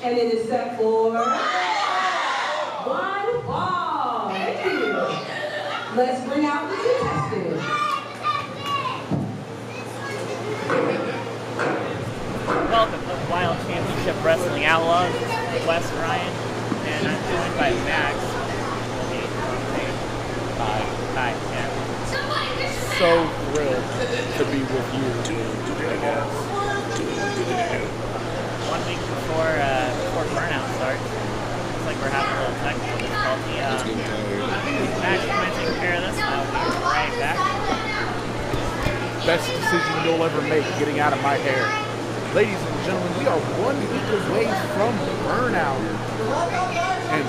And it is set for 1 ball. Thank you. Let's bring out the contestants. Welcome to Wild Championship Wrestling Outlaws. This is Wes Ryan, and I'm joined by Max. Hi. Yeah. So thrilled to be with you, I guess. 1 week before Burnout starts. Looks like we're having a little technical difficulty. Max, you might take care of this. I'll be right back. Best decision you'll ever make, getting out of my hair. Ladies and gentlemen, we are 1 week away from Burnout. And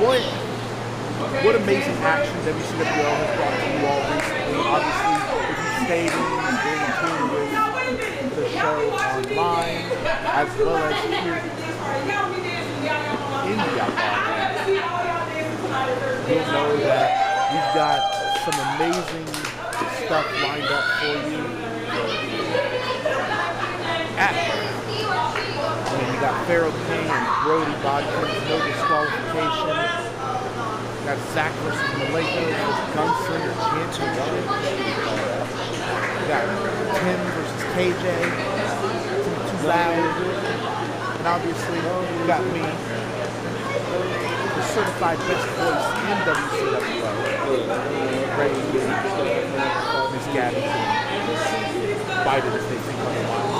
what amazing action WCWO has brought to you all recently. Obviously, if you stayed in tune with the show online, as well as here in the Outlaw, you'll know that we've got some amazing stuff lined up for you. You got Pharaoh King and Brody Bodkins, no disqualification. You got Zach versus Maleko versus Gunslinger Championship. You got Tim versus KJ. Too loud. And obviously, you got me, the certified best voice in WCWO. Ready to get Miss Gabby to bite it as they think otherwise.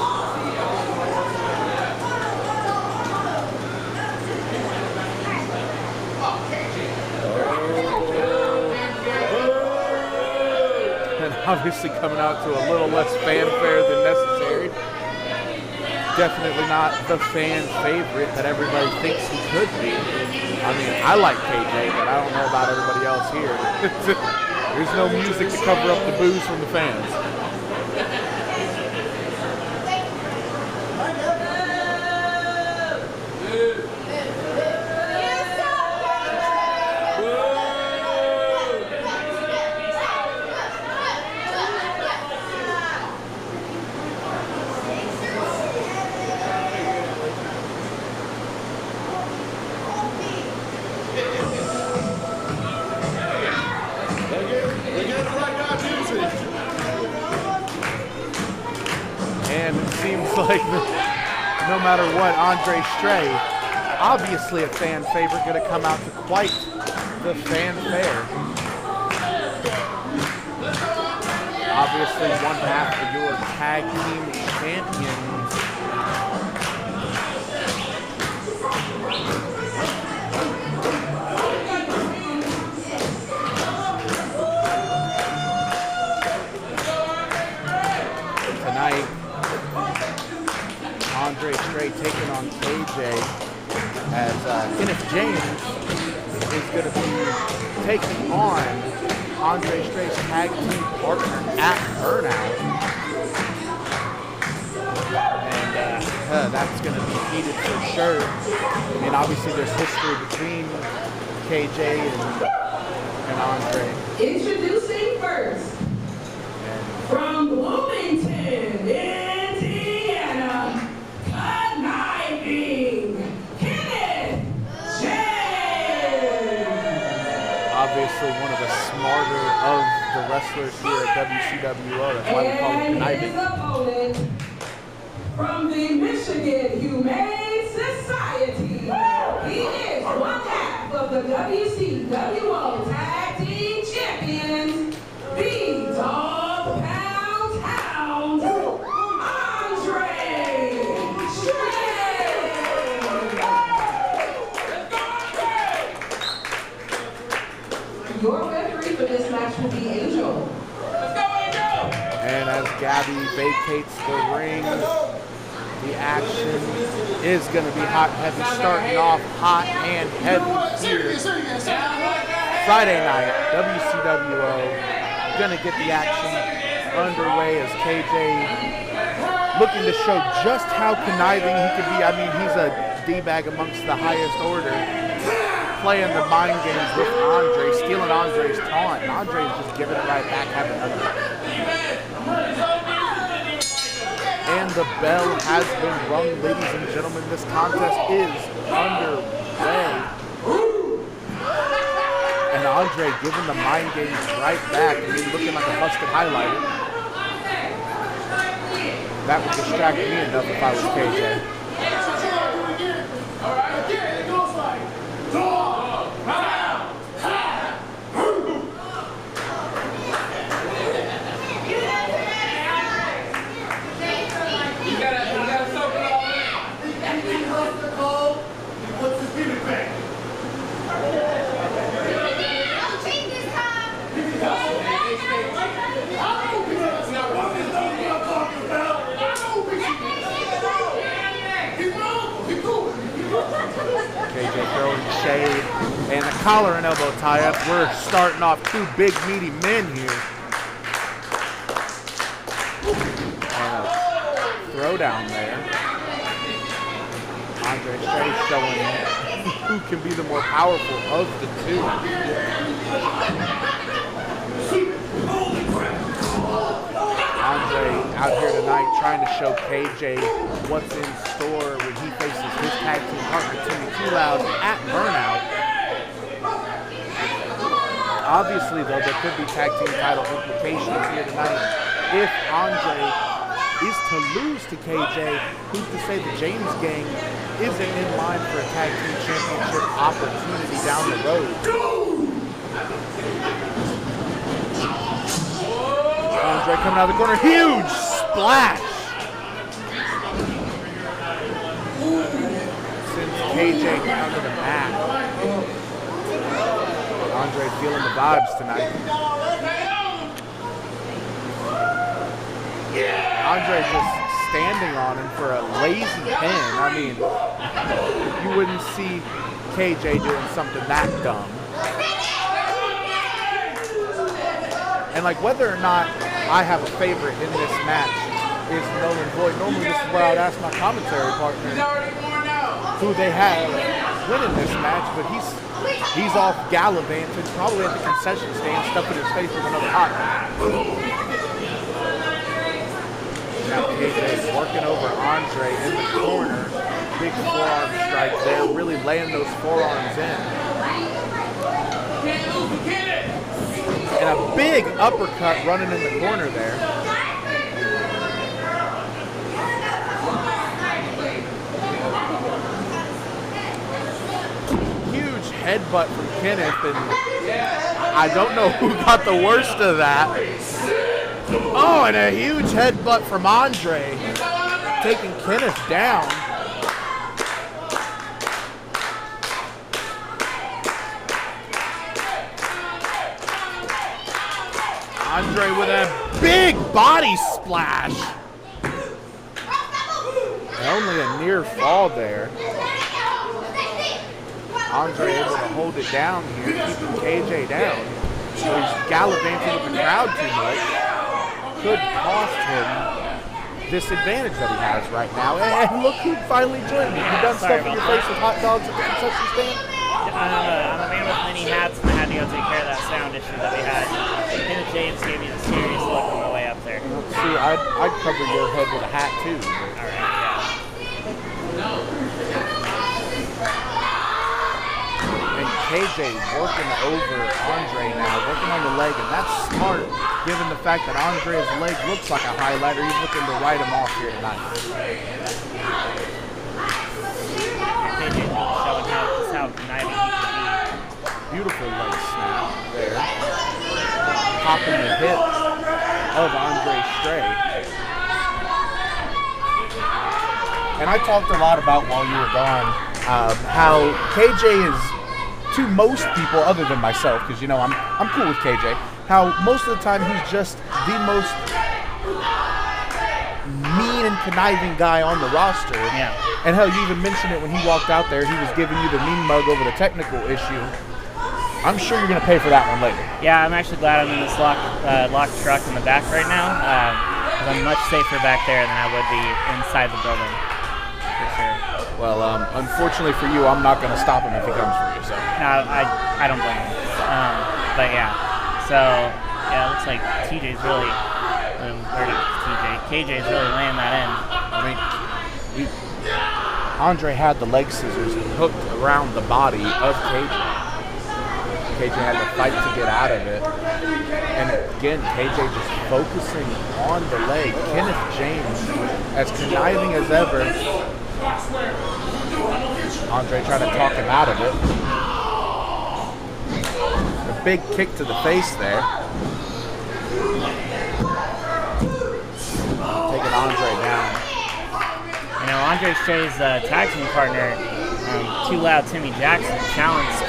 Obviously coming out to a little less fanfare than necessary. Definitely not the fan favorite that everybody thinks he could be. I mean, I like KJ, but I don't know about everybody else here. There's no music to cover up the boos from the fans. Like no matter what, Andre Stray, obviously a fan favorite, going to come out to quite the fanfare. Obviously one half of your tag team champions. Tonight, Andre Stray taking on KJ as Kenneth James is going to be taking on Andre Stray's tag team partner at Burnout. And that's going to be heated for sure. I mean, obviously there's history between KJ and Andre. Introducing first, from Bloomington, Indiana, conniving Kenneth James. Obviously one of the smarter of the wrestlers here at WCWO. That's why we call him conniving. And his opponent, from the Michigan Humane Society, he is one half of the WCWO Tag Team Champions, the Dog Pound Hound, Andre Stray. Your referee for this match will be Angel. And as Gabby vacates the ring, the action is going to be hot and heavy, starting off hot and heavy here. Friday night, WCWO going to get the action underway as KJ looking to show just how conniving he could be. I mean, he's a D-bag amongst the highest order, playing the mind games with Andre, stealing Andre's taunt. And Andre's just giving it right back, having none of it. And the bell has been rung, ladies and gentlemen. This contest is underway. And Andre giving the mind games right back. I mean, looking like a busted highlighter. That would distract me enough if I was KJ. KJ throwing shade and a collar and elbow tie-up. We're starting off two big meaty men here. And a throw down there. Andre Stray showing who can be the more powerful of the two. Andre out here tonight trying to show KJ what's in store when he faces his tag team partner Timmy Too Loud at Burnout. Obviously, though, there could be tag team title implications here tonight. If Andre is to lose to KJ, who's to say the James Gang isn't in line for a tag team championship opportunity down the road? Andre coming out of the corner, huge splash! Sends KJ down to the mat. Andre feeling the vibes tonight. Andre just standing on him for a lazy pin. I mean, you wouldn't see KJ doing something that dumb. And like whether or not I have a favorite in this match is null and void. Normally this is where I would ask my commentary partner who they have winning this match, but he's off gallivanting, probably at the concession stand, stuffing his face with another hot dog. Now KJ's working over Andre in the corner. Big forearm strike there, really laying those forearms in. And a big uppercut running in the corner there. Huge headbutt from Kenneth, and I don't know who got the worst of that. Oh, and a huge headbutt from Andre, taking Kenneth down. Andre with a big body splash. Only a near fall there. Andre able to hold it down here, keeping KJ down. So he's gallivanting with the crowd too much. Could cost him this advantage that he has right now. And look who finally joined me. You done stuffing your face with hot dogs at the concession stand? I'm a man with many hats, and I had to go take care of that sound issue that we had. And James gave me the serious look on the way up there. See, I'd cover your head with a hat too. All right, yeah. And KJ working over Andre now, working on the leg, and that's smart given the fact that Andre's leg looks like a highlighter. He's looking to write him off here tonight. KJ's showing how conniving he can be. Beautiful leg snap there. Popping the hip of Andre Stray. And I talked a lot about while you were gone how KJ is, to most people other than myself, because you know I'm cool with KJ, how most of the time he's just the most mean and conniving guy on the roster. Yeah. And hell, you even mentioned it when he walked out there, he was giving you the mean mug over the technical issue. I'm sure you're going to pay for that one later. Yeah, I'm actually glad I'm in this locked truck in the back right now, because I'm much safer back there than I would be inside the building, for sure. Well, unfortunately for you, I'm not going to stop him if he comes for you. So. No, I don't blame him. But yeah, so yeah, it looks like TJ's really Or not TJ. KJ's really laying that in. I mean, Andre had the leg scissors hooked around the body of KJ. KJ had to fight to get out of it. And again, KJ just focusing on the leg. Kenneth James, as conniving as ever. Andre trying to talk him out of it. A big kick to the face there. Taking Andre down. You know, Andre Shea's tag team partner, Too Loud Timmy Jackson, challenged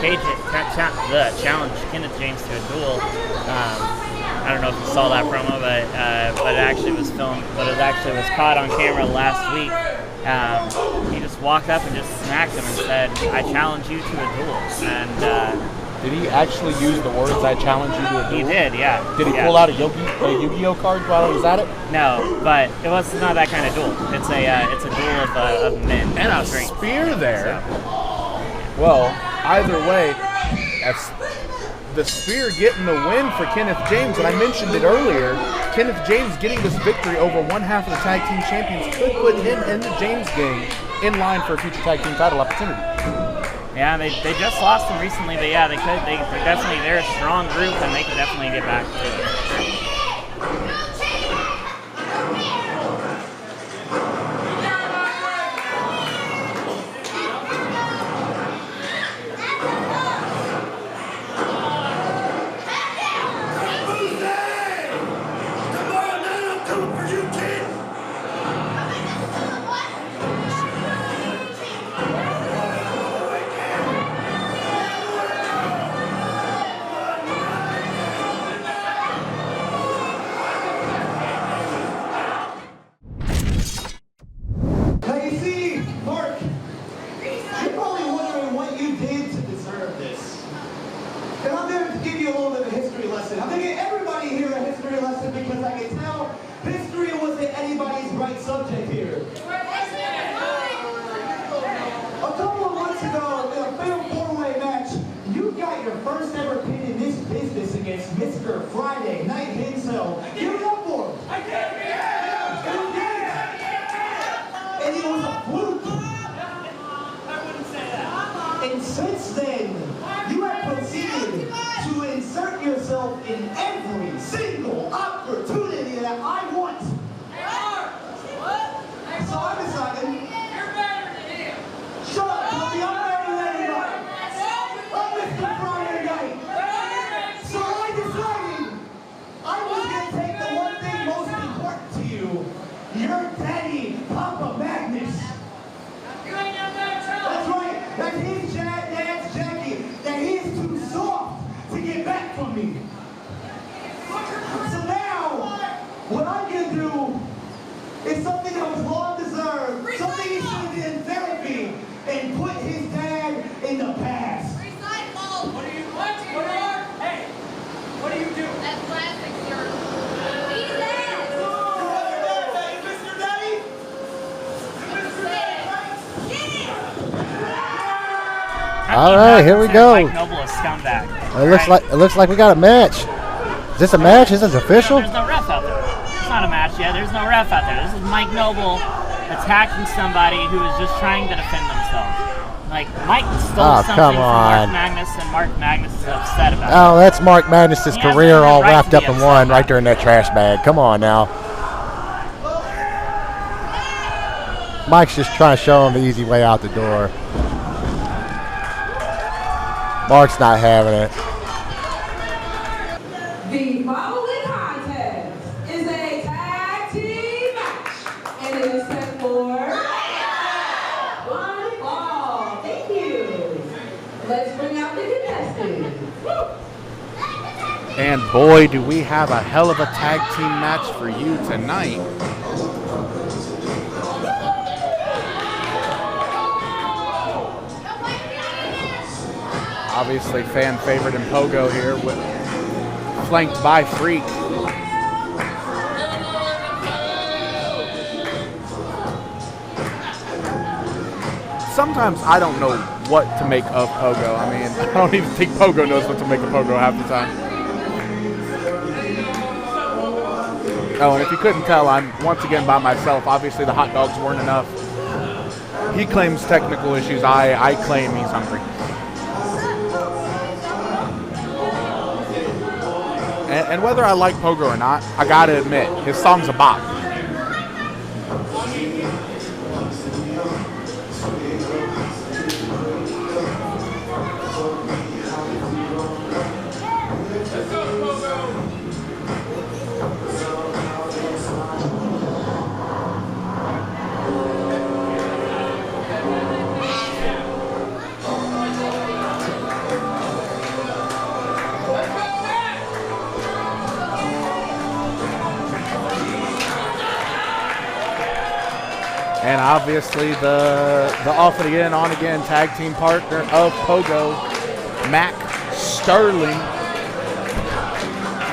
Kenneth James to a duel. I don't know if you saw that promo, but it actually was filmed, but it actually was caught on camera last week. He just walked up and just smacked him and said, "I challenge you to a duel." And did he actually use the words, "I challenge you to a duel"? He did, yeah. Did he pull out a Yu-Gi-Oh card while he was at it? No, but it was not that kind of duel. It's a duel of men. And a spear there. So. Well, either way, the spear getting the win for Kenneth James, and I mentioned it earlier, Kenneth James getting this victory over one half of the tag team champions could put him and the James gang in line for a future tag team title opportunity. Yeah, they just lost them recently, but yeah, they're a strong group, and they can definitely get back to it. All right, here we go. Mike Noble, a scumbag. It looks like we got a match. Is this a match? Is this official? There's no ref out there. It's not a match yet. There's no ref out there. This is Mike Noble attacking somebody who is just trying to defend themselves. Like, Mike stole something from Mark Magnus, and Mark Magnus is upset about it. Oh, that's Mark Magnus' career all wrapped up in one right there in that trash bag. Come on now. Mike's just trying to show him the easy way out the door. Mark's not having it. The following contest is a tag team match, and it is set for one fall. Thank you. Let's bring out the contestants. And boy, do we have a hell of a tag team match for you tonight. Obviously fan favorite in Pogo here, flanked by Freak. Sometimes I don't know what to make of Pogo. I mean, I don't even think Pogo knows what to make of Pogo half the time. Oh, and if you couldn't tell, I'm once again by myself. Obviously, the hot dogs weren't enough. He claims technical issues. I claim he's hungry. And whether I like Pogo or not, I gotta admit, his song's a bop. And obviously the off it again, on again tag team partner of Pogo, Mac Sterling,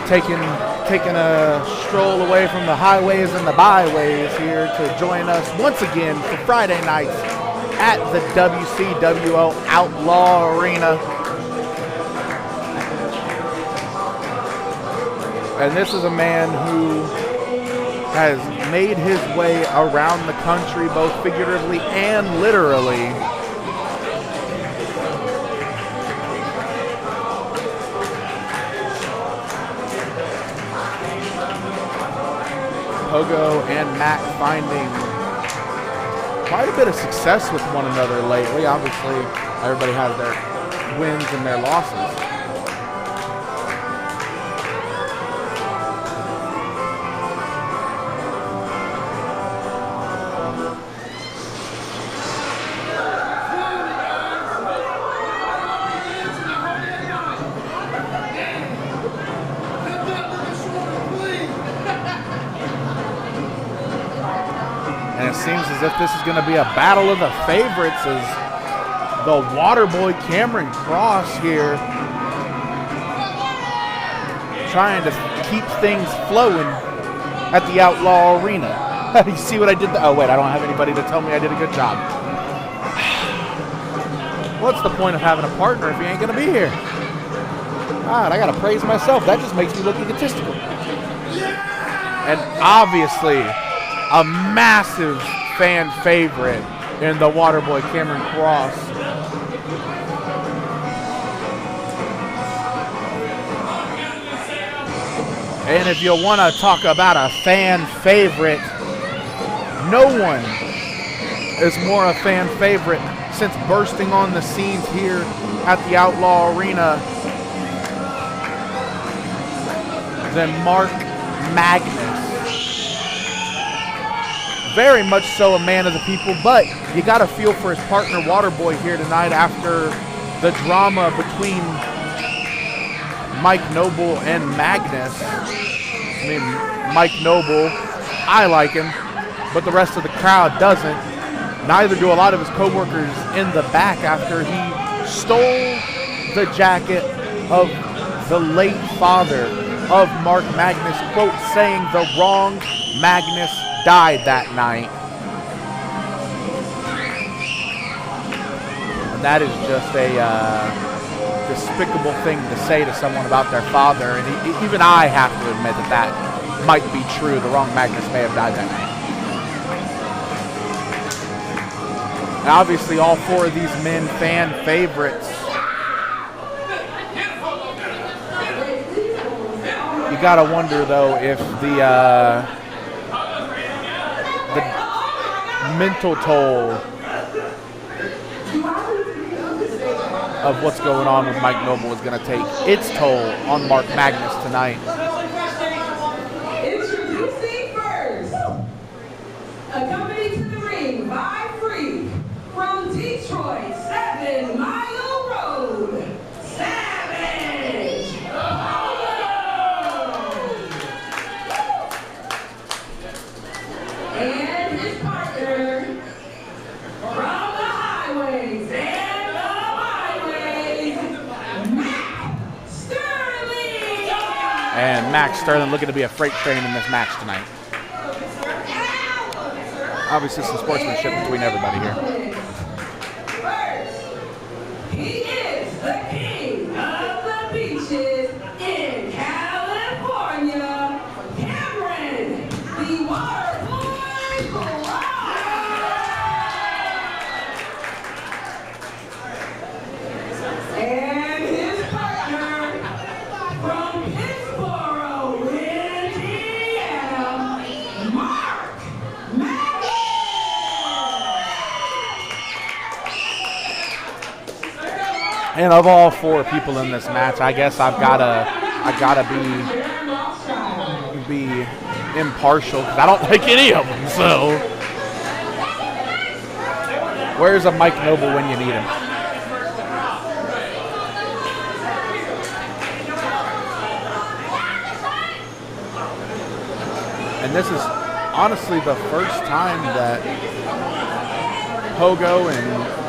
taking a stroll away from the highways and the byways here to join us once again for Friday nights at the WCWO Outlaw Arena. And this is a man who has made his way around the country, both figuratively and literally. Pogo and Mac finding quite a bit of success with one another lately. Obviously, everybody has their wins and their losses. Seems as if this is going to be a battle of the favorites as the Waterboy Cameron Cross here trying to keep things flowing at the Outlaw Arena. You see what I did? Oh, wait, I don't have anybody to tell me I did a good job. What's the point of having a partner if you ain't going to be here? God, I got to praise myself. That just makes me look egotistical. And obviously, a massive fan favorite in the Waterboy Cameron Cross. And if you want to talk about a fan favorite, no one is more a fan favorite since bursting on the scenes here at the Outlaw Arena than Mark Magnus. Very much so a man of the people, but you got to feel for his partner Waterboy here tonight after the drama between Mike Noble and Magnus. I mean, Mike Noble, I like him, but the rest of the crowd doesn't. Neither do a lot of his co-workers in the back after he stole the jacket of the late father of Mark Magnus, quote, saying the wrong Magnus died that night. And that is just a despicable thing to say to someone about their father. And even I have to admit that that might be true. The wrong Magnus may have died that night. And obviously all four of these men fan favorites. You gotta wonder though if the mental toll of what's going on with Mike Noble is going to take its toll on Mark Magnus tonight. Introducing first, accompanied to the ring by Freak from Detroit, 7 Mile Road, Savage. And his partner from the highways and the byways, Mac Sterling. And Mac Sterling looking to be a freight train in this match tonight. Obviously some sportsmanship between everybody here. First, he is the king of the beaches in California, Cameron. And of all 4 people in this match, I guess I gotta be impartial because I don't like any of them. So, where's a Mike Noble when you need him? And this is honestly the first time that Pogo and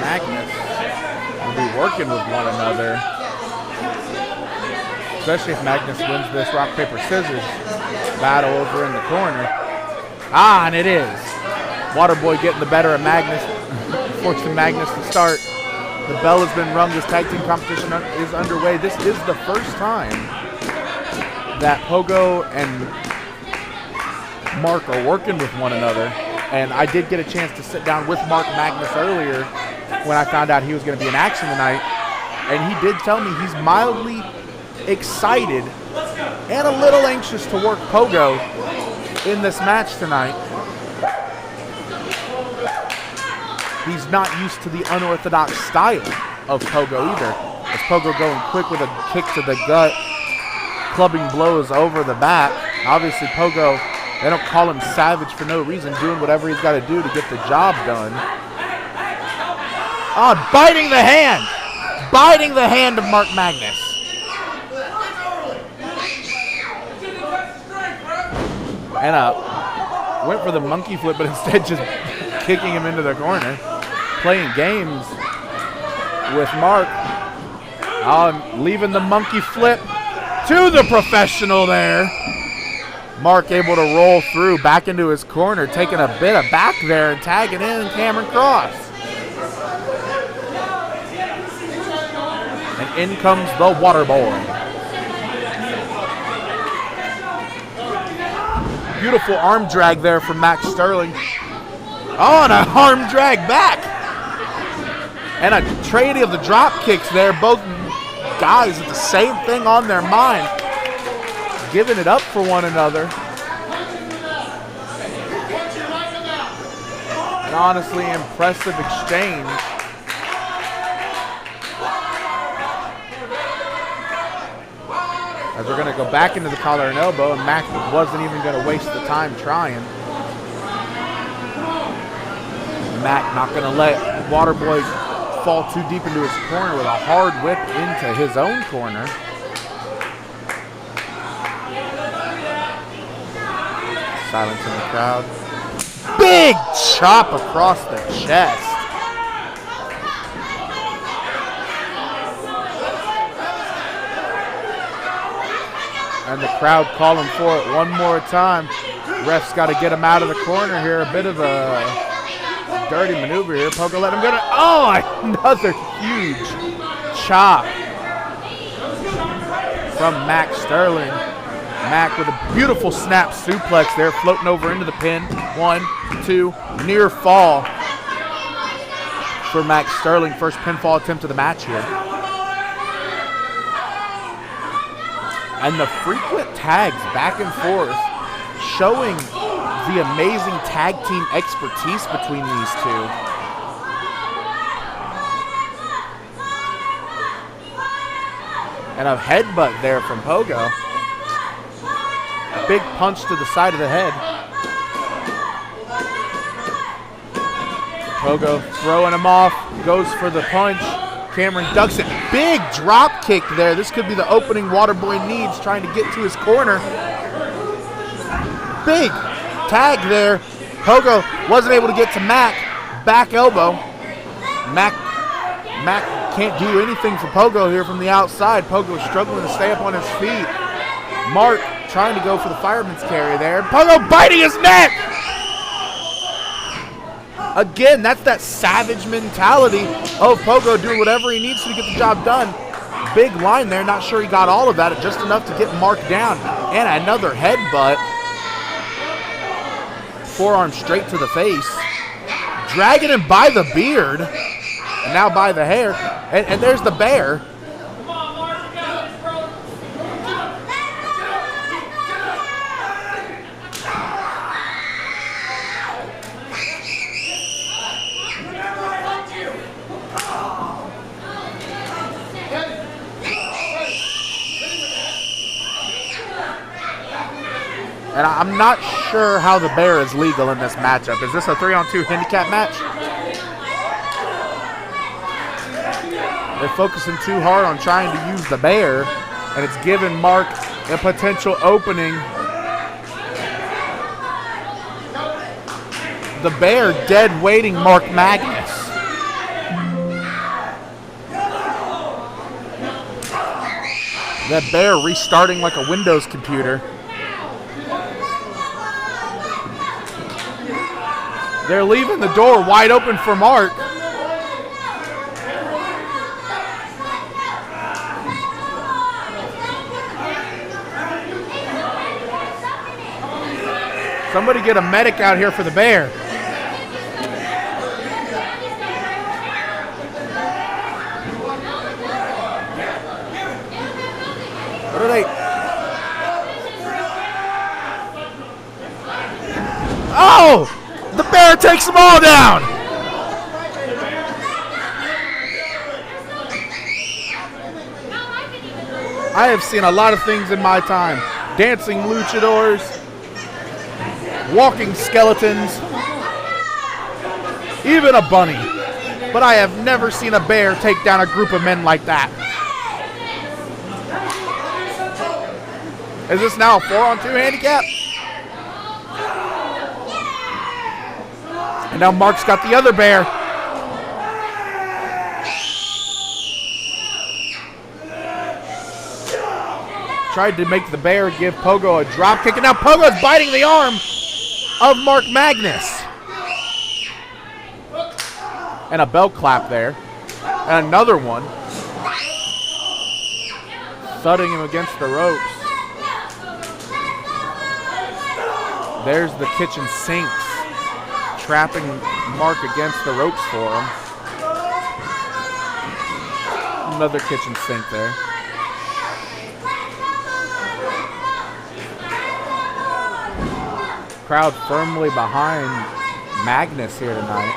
Magnus will be working with one another, especially if Magnus wins this rock, paper, scissors battle over in the corner. Ah, and it is. Waterboy getting the better of Magnus, forcing Magnus to start. The bell has been rung. This tag team competition is underway. This is the first time that Pogo and Mark are working with one another. And I did get a chance to sit down with Mark Magnus earlier when I found out he was going to be in action tonight. And he did tell me he's mildly excited and a little anxious to work Pogo in this match tonight. He's not used to the unorthodox style of Pogo either. As Pogo going quick with a kick to the gut, clubbing blows over the back. Obviously Pogo, they don't call him savage for no reason, doing whatever he's got to do to get the job done. Oh, biting the hand! Biting the hand of Mark Magnus. And went for the monkey flip, but instead just kicking him into the corner. Playing games with Mark. Leaving the monkey flip to the professional there. Mark able to roll through back into his corner, taking a bit of back there and tagging in Cameron Cross. And in comes the Water Boy. Beautiful arm drag there from Max Sterling. Oh, and an arm drag back. And a trade of the drop kicks there. Both guys with the same thing on their mind. Giving it up for one another. An honestly impressive exchange. As we're going to go back into the collar and elbow, and Max wasn't even going to waste the time trying. Mac not going to let Waterboy fall too deep into his corner with a hard whip into his own corner. Silence in the crowd. Big chop across the chest. And the crowd calling for it one more time. Ref's got to get him out of the corner here. A bit of a dirty maneuver here. Pogo let him go. Oh, another huge chop from Max Sterling. Mac with a beautiful snap suplex there, floating over into the pin. 1, 2, near fall for Max Sterling. First pinfall attempt of the match here. And the frequent tags back and forth showing the amazing tag team expertise between these two. And a headbutt there from Pogo. A big punch to the side of the head. Pogo throwing him off, goes for the punch. Cameron ducks it. Big drop kick there. This could be the opening Waterboy needs, trying to get to his corner. Big tag there. Pogo wasn't able to get to Mac. Back elbow. Mac can't do anything for Pogo here from the outside. Pogo struggling to stay up on his feet. Mark trying to go for the fireman's carry there. Pogo biting his neck. Again, that's that savage mentality of Pogo doing whatever he needs to get the job done. Big line there. Not sure he got all of that. Just enough to get Mark down. And another headbutt. Forearm straight to the face. Dragging him by the beard. And now by the hair. And there's the bear. And I'm not sure how the bear is legal in this matchup. Is this a 3-on-2 handicap match? They're focusing too hard on trying to use the bear, and it's giving Mark a potential opening. The bear dead weighting Mark Magnus. That bear restarting like a Windows computer. They're leaving the door wide open for Mark. Somebody get a medic out here for the bear. What are they? Oh! The bear takes them all down! I have seen a lot of things in my time. Dancing luchadors, walking skeletons, even a bunny. But I have never seen a bear take down a group of men like that. Is this now a 4-on-2 handicap? And now Mark's got the other bear. Tried to make the bear give Pogo a drop kick, and now Pogo's biting the arm of Mark Magnus. And a belt clap there. And another one. Thudding him against the ropes. There's the kitchen sinks, trapping Mark against the ropes for him. Another kitchen sink there. Crowd firmly behind Magnus here tonight.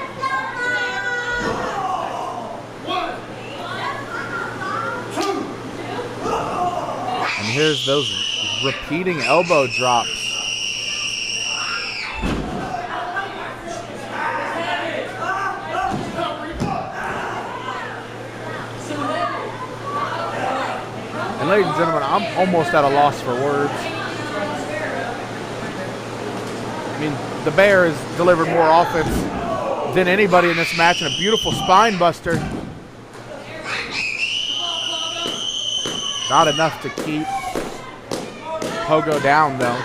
And here's those repeating elbow drops. And ladies and gentlemen, I'm almost at a loss for words. I mean, the bear has delivered more offense than anybody in this match, and a beautiful spine buster. Not enough to keep Pogo down, though.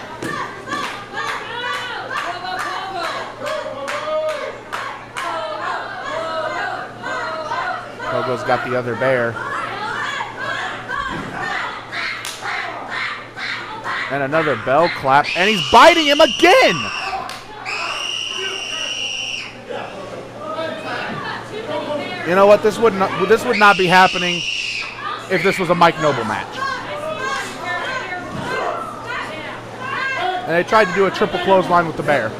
Pogo's got the other bear. And another bell clap, and he's biting him again! You know what? This would not be happening if this was a Mike Noble match. And they tried to do a triple clothesline with the bear.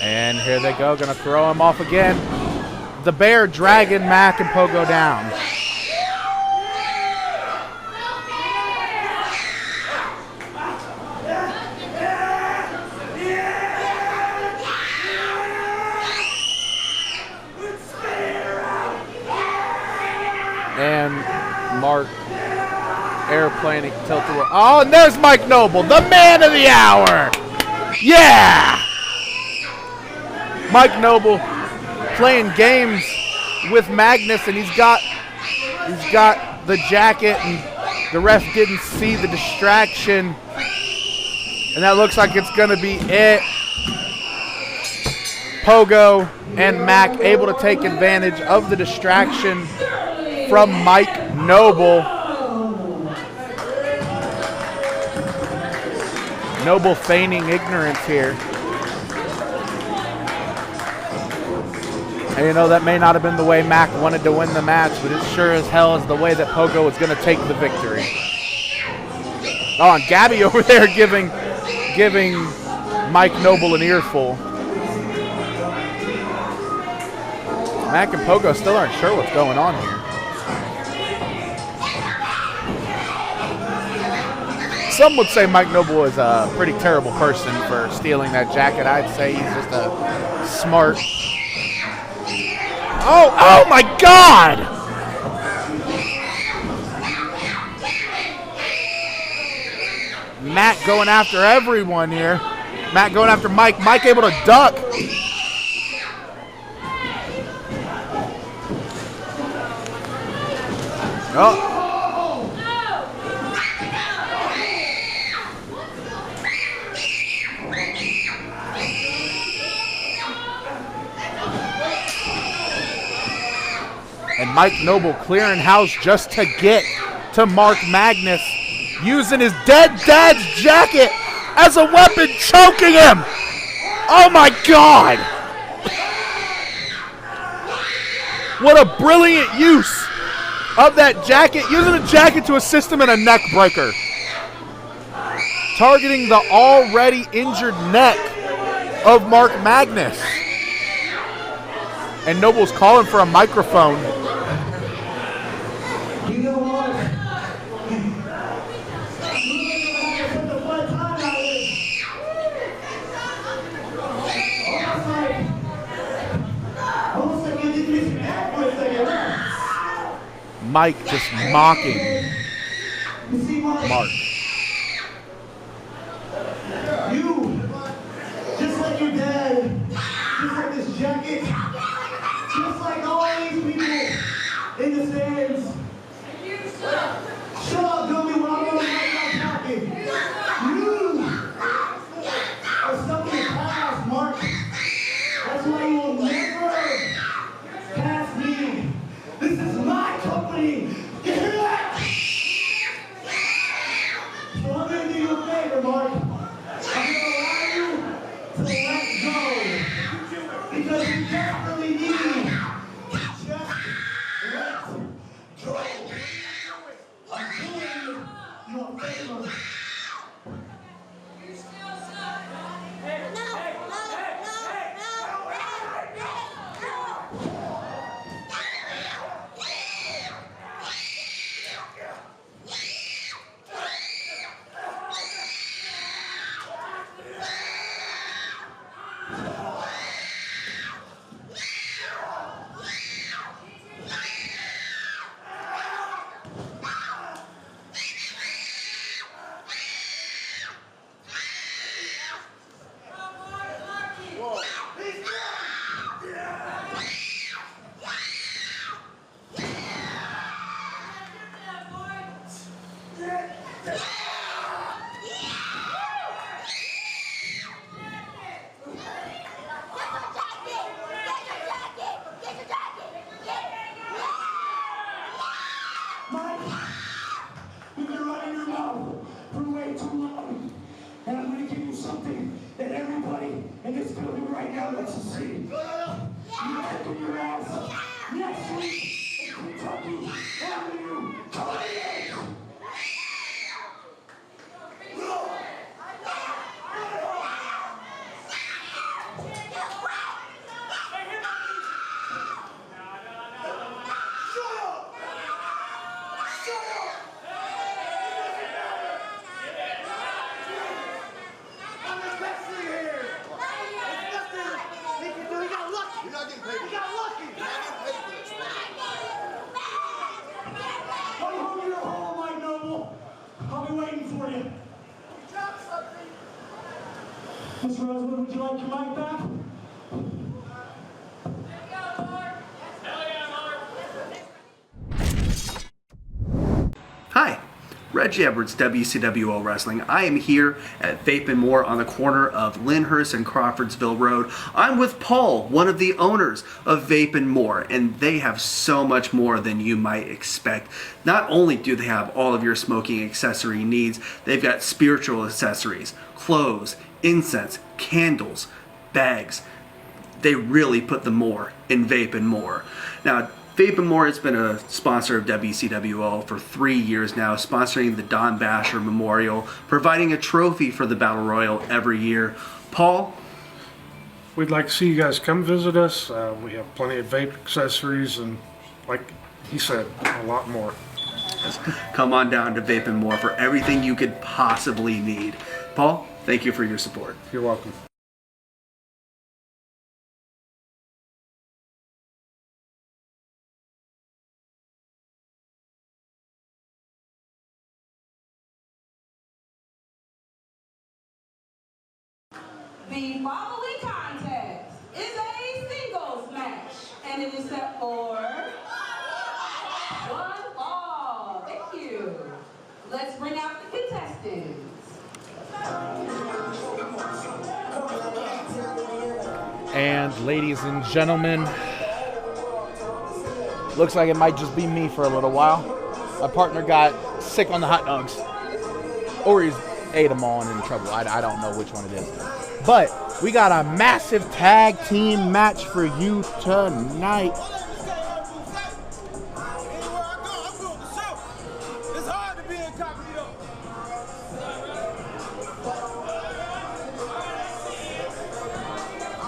And here they go, gonna throw him off again. The bear dragging Mac and Pogo down. And Mark airplaning tilt-a-whirl. Oh, and there's Mike Noble, the man of the hour. Yeah! Mike Noble playing games with Magnus, and he's got the jacket, and the ref didn't see the distraction, and that looks like it's gonna be it. Pogo and Mac able to take advantage of the distraction from Mike Noble. Noble feigning ignorance here. And you know, that may not have been the way Mac wanted to win the match, but it sure as hell is the way that Pogo was going to take the victory. Oh, and Gabby over there giving Mike Noble an earful. Mac and Pogo still aren't sure what's going on here. Some would say Mike Noble is a pretty terrible person for stealing that jacket. I'd say he's just a smart. Oh my God! Matt going after everyone here. Matt going after Mike. Mike able to duck. Oh. And Mike Noble clearing house just to get to Mark Magnus, using his dead dad's jacket as a weapon, choking him. Oh my God. What a brilliant use of that jacket, using a jacket to assist him in a neck breaker. Targeting the already injured neck of Mark Magnus. And Noble's calling for a microphone. Mike just mocking Mark. You, just like your dad, just like this jacket, just like all these people in the stands. Shut up, Billy, when I'm going to write my pocket. You are stuck in the past, Mark. That's why you will never pass me. This is my company. You hear that? So I'm going to do you a favor, Mark. I'm going to allow you to let go. Because you desperately need to just let go. I'm doing you a favor. Mr. Rosewood, would you like your mic back? Hi, Reggie Edwards, WCWO Wrestling. I am here at Vape and More on the corner of Lyndhurst and Crawfordsville Road. I'm with Paul, one of the owners of Vape and More, and they have so much more than you might expect. Not only do they have all of your smoking accessory needs, they've got spiritual accessories, clothes, incense, candles, bags. They really put the more in Vape and More. Now, Vape and More has been a sponsor of WCWO for 3 years now, sponsoring the Don Basher Memorial, providing a trophy for the Battle Royal every year. Paul, we'd like to see you guys come visit us. We have plenty of vape accessories and, like he said, a lot more. Come on down to Vape and More for everything you could possibly need. Paul, thank you for your support. You're welcome. The following contest is a singles match, and it is set for 1 fall. Thank you. Let's bring out the contestants. And ladies and gentlemen, looks like it might just be me for a little while. My partner got sick on the hot dogs, or he's ate them all and in trouble. I don't know which one it is. But we got a massive tag team match for you tonight.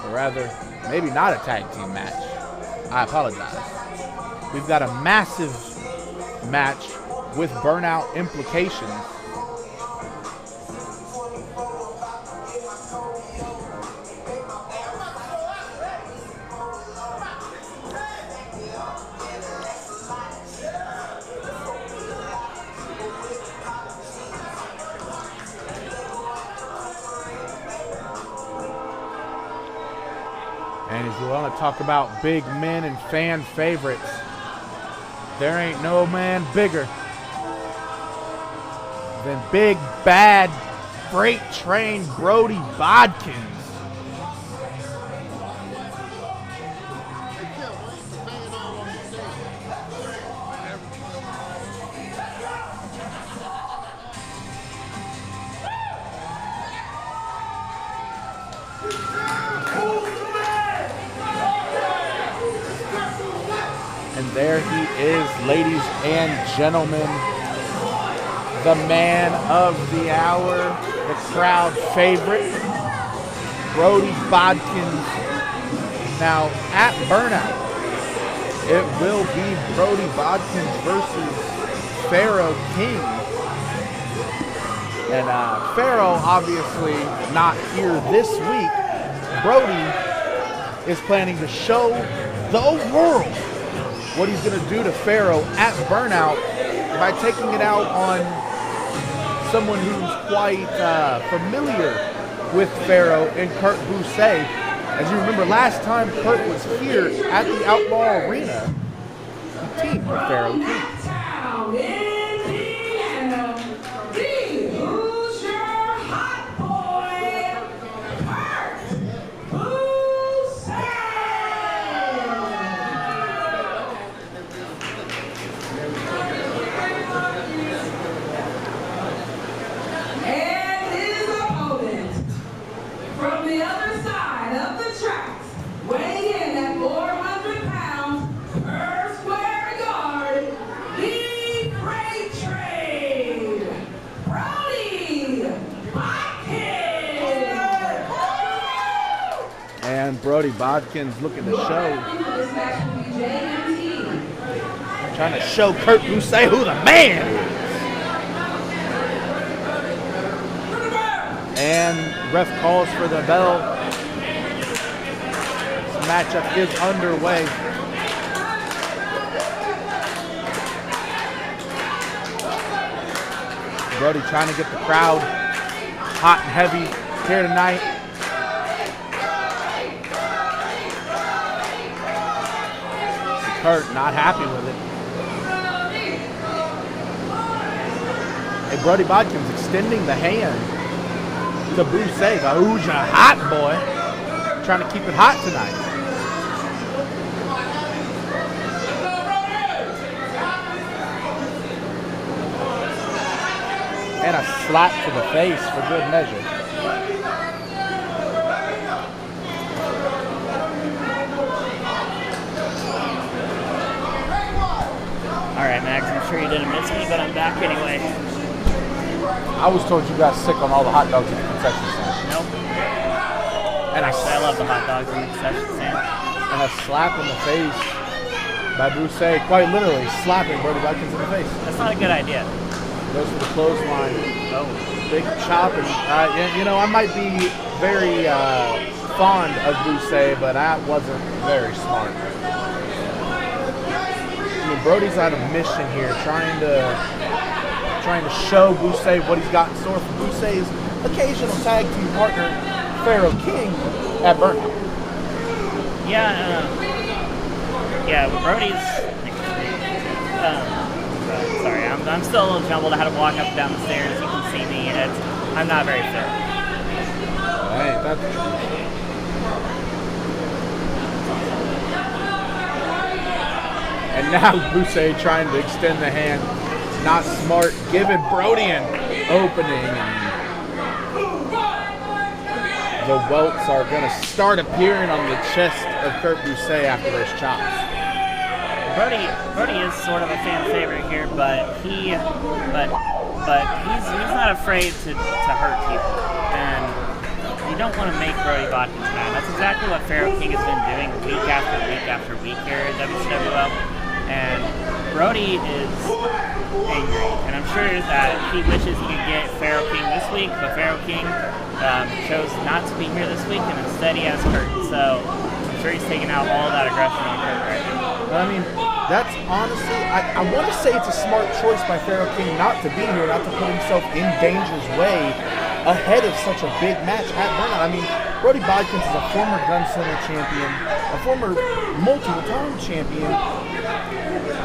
Or rather, maybe not a tag team match. I apologize. We've got a massive match with burnout implications. And if you want to talk about big men and fan favorites, there ain't no man bigger than big bad freight train Brody Bodkins. And there he is, ladies and gentlemen, the man of the hour, the crowd favorite, Brody Bodkins. Now, at Burnout, it will be Brody Bodkins versus Pharaoh King. And Pharaoh, obviously not here this week. Brody is planning to show the world what he's going to do to Pharaoh at Burnout by taking it out on someone who's quite familiar with Pharaoh in Kurt Bousset. As you remember, last time Kurt was here at the Outlaw Arena, he teamed with Pharaoh King. And Brody Bodkins looking to show, trying to show Kurt Bousset who the man is. And ref calls for the bell. This matchup is underway. Brody trying to get the crowd hot and heavy here tonight. Kurt not happy with it. And Brody Bodkins extending the hand to Bousset, the who's a hot boy, trying to keep it hot tonight. And a slap to the face for good measure. All right, Max, I'm sure you didn't miss me, but I'm back anyway. I was told you got sick on all the hot dogs at the concession stand. Nope. And Actually, I love the hot dogs in the concession stand. And a slap in the face by Boucher, quite literally slapping Brody Bodkins in the face. That's not a good idea. Goes for the clothesline. Oh. Big chop. And, I might be very fond of Boucher, but that wasn't very smart. I mean, Brody's on a mission here, trying to show Boucher what he's got in store for Boucher's occasional tag team partner, Pharaoh King, at Burnout. Yeah, Brody's. Sorry, I'm still a little jumbled. I had to walk up and down the stairs. You can see me. I'm not very fit. Hey, that's true. And now Boucher trying to extend the hand. Not smart, giving Brody an opening. And the welts are going to start appearing on the chest of Kurt Boucher after his chops. Brody is sort of a fan favorite here, but he's not afraid to hurt people, and you don't want to make Brody Bodkins mad. That's exactly what Pharaoh King has been doing week after week after week here at WCWO, and Brody is angry, and I'm sure that he wishes he could get Pharaoh King this week, but Pharaoh King chose not to be here this week, and instead he has Kurt, so I'm sure he's taking out all that aggression on Kurt right now. I mean, that's honestly, I want to say it's a smart choice by Pharaoh King not to be here, not to put himself in danger's way ahead of such a big match at Burnout. I mean, Brody Bodkins is a former Gunslinger champion, a former multiple-time champion.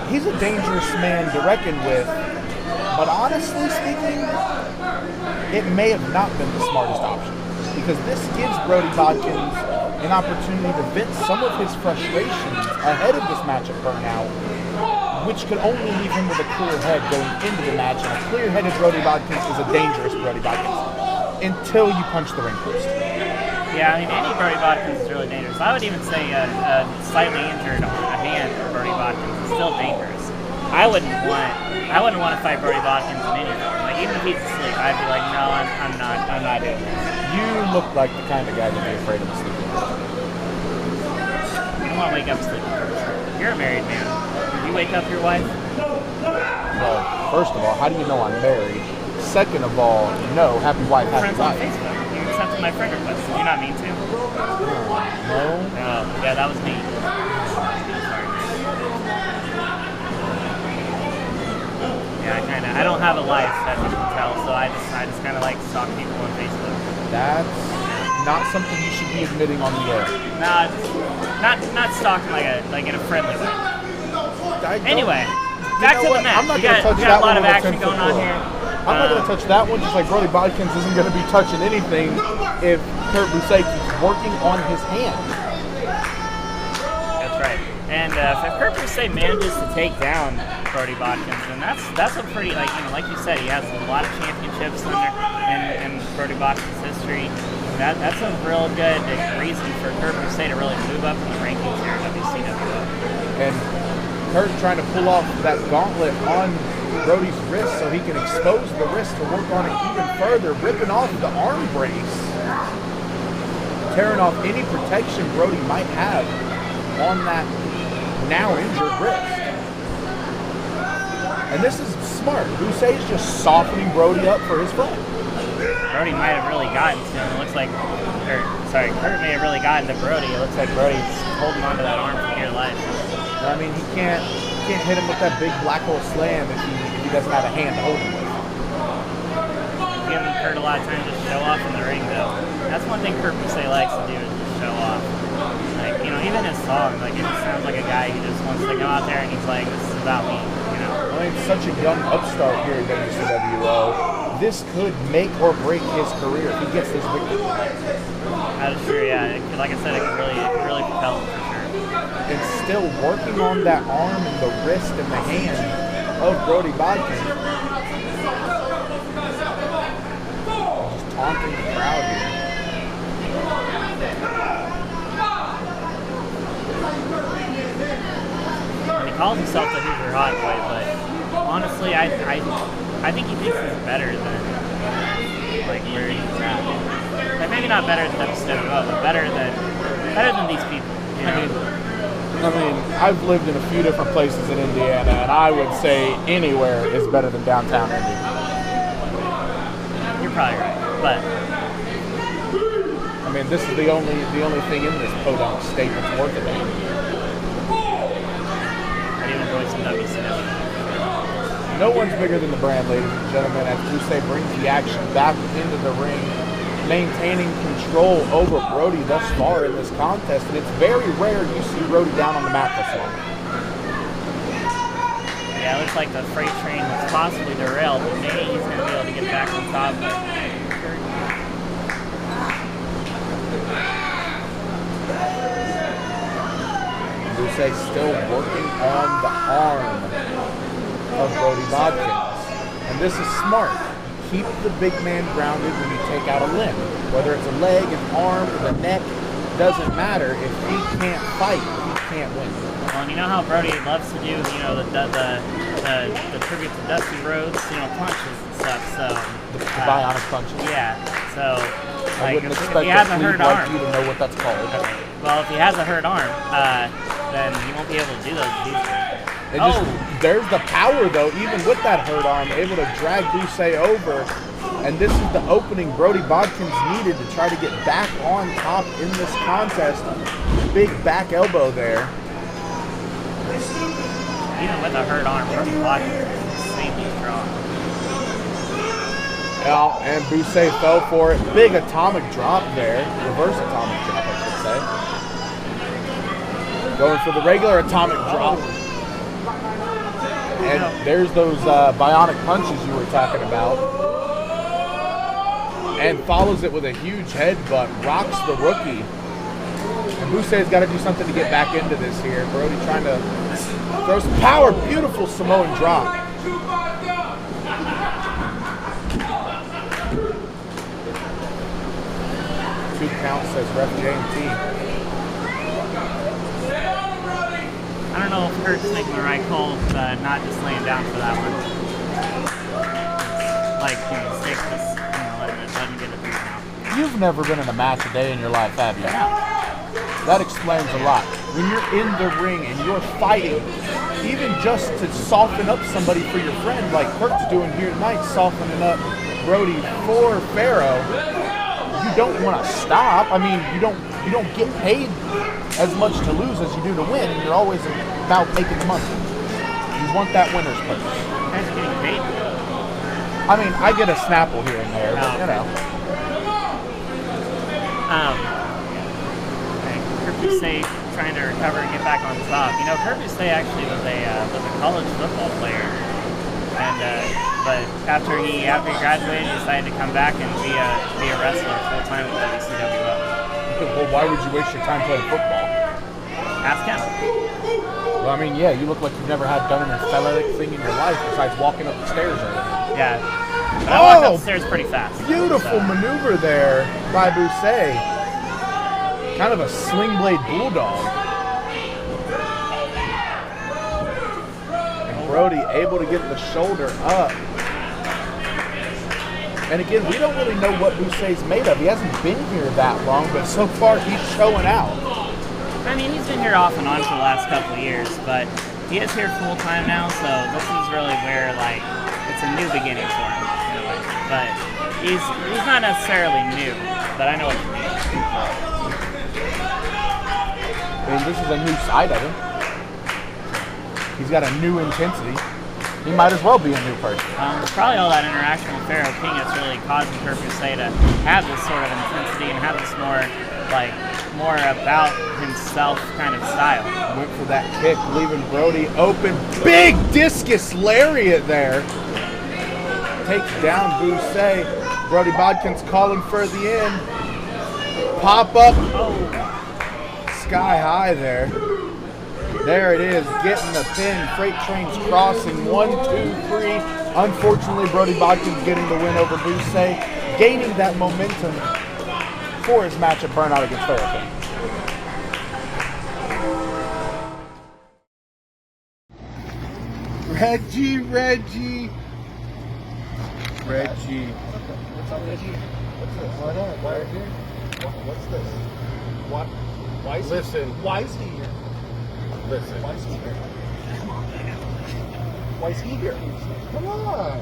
He's a dangerous man to reckon with, but honestly speaking, it may have not been the smartest option, because this gives Brody Bodkins an opportunity to vent some of his frustrations ahead of this match at Burnout, which could only leave him with a clear head going into the match, and a clear-headed Brody Bodkins is a dangerous Brody Bodkins until you punch the ring post. Yeah, I mean, any Brody Bodkins is really dangerous. I would even say a slightly injured on a hand for Brody Bodkins is still dangerous. I wouldn't want to fight Brody Bodkins in any form. Like, even if he's asleep, I'd be like, no, I'm not doing this. You look like the kind of guy to be afraid of a sleeping person. You don't want to wake up a sleeping person. You're a married man. Did you wake up your wife? Well, first of all, how do you know I'm married? Second of all, no, happy wife, happy Friends on life. Facebook. You accepted my friend request. Did you not mean to? No. Oh, yeah, that was me. Yeah, I don't have a life, as you can tell, so I just kind of like to talk to people on Facebook. That's not something you should be admitting on the air. Nah, not stalking like in a friendly way. Anyway, back to the match. I'm not going to touch we that got a lot one of action going on here. I'm not going to touch that one, just like Brody Bodkins isn't going to be touching anything if Kurt Boucher keeps working on his hand. That's right. And if Kurt Boucher manages to take down Brody Bodkins, then that's a pretty, like you said, he has a lot of championships in Brody Bodkins' history. That's a real good reason for Kurt Boucher to really move up in the rankings here at WCWO. And Kurt trying to pull off that gauntlet on Brody's wrist so he can expose the wrist to work on it even further, ripping off the arm brace, tearing off any protection Brody might have on that now injured wrist. And this is smart. Boucher's just softening Brody up for his friend. Brody might have really gotten to him. It looks like, Kurt may have really gotten to Brody. It looks like Brody's holding onto that arm for dear life. I mean, he can't hit him with that big black hole slam if he doesn't have a hand to hold him with. Giving Kurt a lot of time to show off in the ring, though. That's one thing Kurt Boucher likes to do, is just show off. Like, even his song, it just sounds like a guy who just wants to go out there and he's like, this is about me, I mean, such a young upstart here at WCWO. This could make or break his career if he gets this victory. That is true, yeah. Like I said, it could really propel him for sure. And still working on that arm and the wrist and the hand of Brody Bodkins. Just taunting the crowd here. He calls himself the Hoosier Hot Boy, but honestly, I think he thinks he's better than where he's at. Like maybe not better than WCWO, but better than these people. You know? I mean, I've lived in a few different places in Indiana, and I would say anywhere is better than downtown Indy. You're probably right, but I mean, this is the only thing in this podunk state that's worth it. I do enjoy some WCW. No one's bigger than the brand, ladies and gentlemen, as Buse brings the action back into the ring, maintaining control over Brody thus far in this contest, and it's very rare you see Brody down on the mat this long. Yeah, it looks like the freight train was possibly derailed, but maybe he's going to be able to get back on top of it. Buse still working on the arm of Brody Bodkins. And this is smart. Keep the big man grounded when you take out a limb. Whether it's a leg, an arm, or the neck, doesn't matter. If he can't fight, he can't win. Well, and you know how Brody loves to do, you know, the tribute to Dusty Rhodes, you know, punches and stuff. So The bionic punches. Yeah. So I like, wouldn't if expect he has a a hurt lead like arm, you to know what that's called. okay. Well, if he has a hurt arm, then he won't be able to do those easily. There's the power though, even with that hurt arm, able to drag Buse over. And this is the opening Brody Bodkins needed to try to get back on top in this contest. Big back elbow there. Even with a hurt arm, Brody Bodkins is insanely strong. Yeah, and Buse fell for it. Big atomic drop there. Reverse atomic drop, I should say. Going for the regular atomic drop. And there's those bionic punches you were talking about. And follows it with a huge headbutt. Rocks the rookie. And Buse's got to do something to get back into this here. Brody trying to throw some power. Beautiful Samoan drop. 2 counts, says ref JMT. I don't know if Kurt's making the right call, not just laying down for that one. It's like, you know, stick just, you know, letting it get a beat now. You've never been in a match a day in your life, have you? That explains a lot. When you're in the ring and you're fighting, even just to soften up somebody for your friend, like Kurt's doing here tonight, softening up Brody for Pharaoh, you don't want to stop. I mean, you don't get paid as much to lose as you do to win, and you're always about making the money. You want that winner's purse. You guys are getting paid? I mean, I get a Snapple here and there, but, you know. Kurt Buse trying to recover and get back on top. You know, Kurt Buse actually was a college football player, and but after he graduated, he decided to come back and be a wrestler full time with WCWO. Well, why would you waste your time playing football? Ask him. Well, I mean, yeah, you look like you've never had done an athletic thing in your life besides walking up the stairs or anything. Yeah. But I walked upstairs pretty fast. Beautiful maneuver there by Buse. Kind of a sling blade bulldog. And Brody able to get the shoulder up. And again, we don't really know what Buse's made of. He hasn't been here that long, but so far he's showing out. I mean, he's been here off and on for the last couple of years, but he is here full time now, so this is really where, like, it's a new beginning for him in a way. But he's not necessarily new, but I know what you mean. I mean, this is a new side of him. He's got a new intensity. He might as well be a new person. It's probably all that interaction with Pharaoh King that's really causing Kurt Buse to have this sort of intensity and have this more about himself kind of style. Went for that kick, leaving Brody open. Big discus lariat there. Takes down Buse. Brody Bodkins calling for the end. Pop up. Sky high there. There it is, getting the pin. Freight train's crossing. 1, 2, 3. Unfortunately, Brody Bodkins getting the win over Buse, gaining that momentum for his match at Burnout against Pharaoh King. Reggie. What's up, Reggie? What's this? Why not? Why are you here? What's this? What? Why is Listen. Why is he here? Listen. Why is he here? Come on, man. Why is he here? Come on.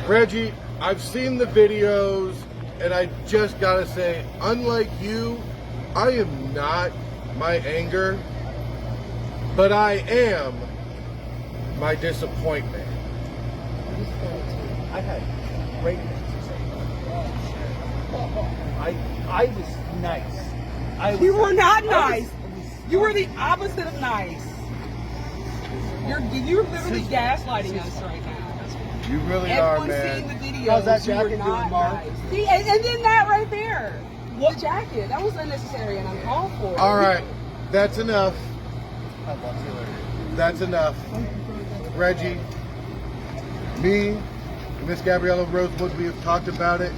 Reggie, I've seen the videos, and I just gotta say, unlike you, I am not my anger, but I am my disappointment. I had great things to say. I was nice. You were not nice. You were the opposite of nice. You're literally gaslighting us right now. You really are, Everyone's man. seeing the videos. How's that You were jacket not doing, Mark? nice. See, and then that right there. What jacket? That was unnecessary and uncalled for. All right, that's enough. That's enough. Reggie, me, and Miss Gabriella Rosewood, we have talked about it,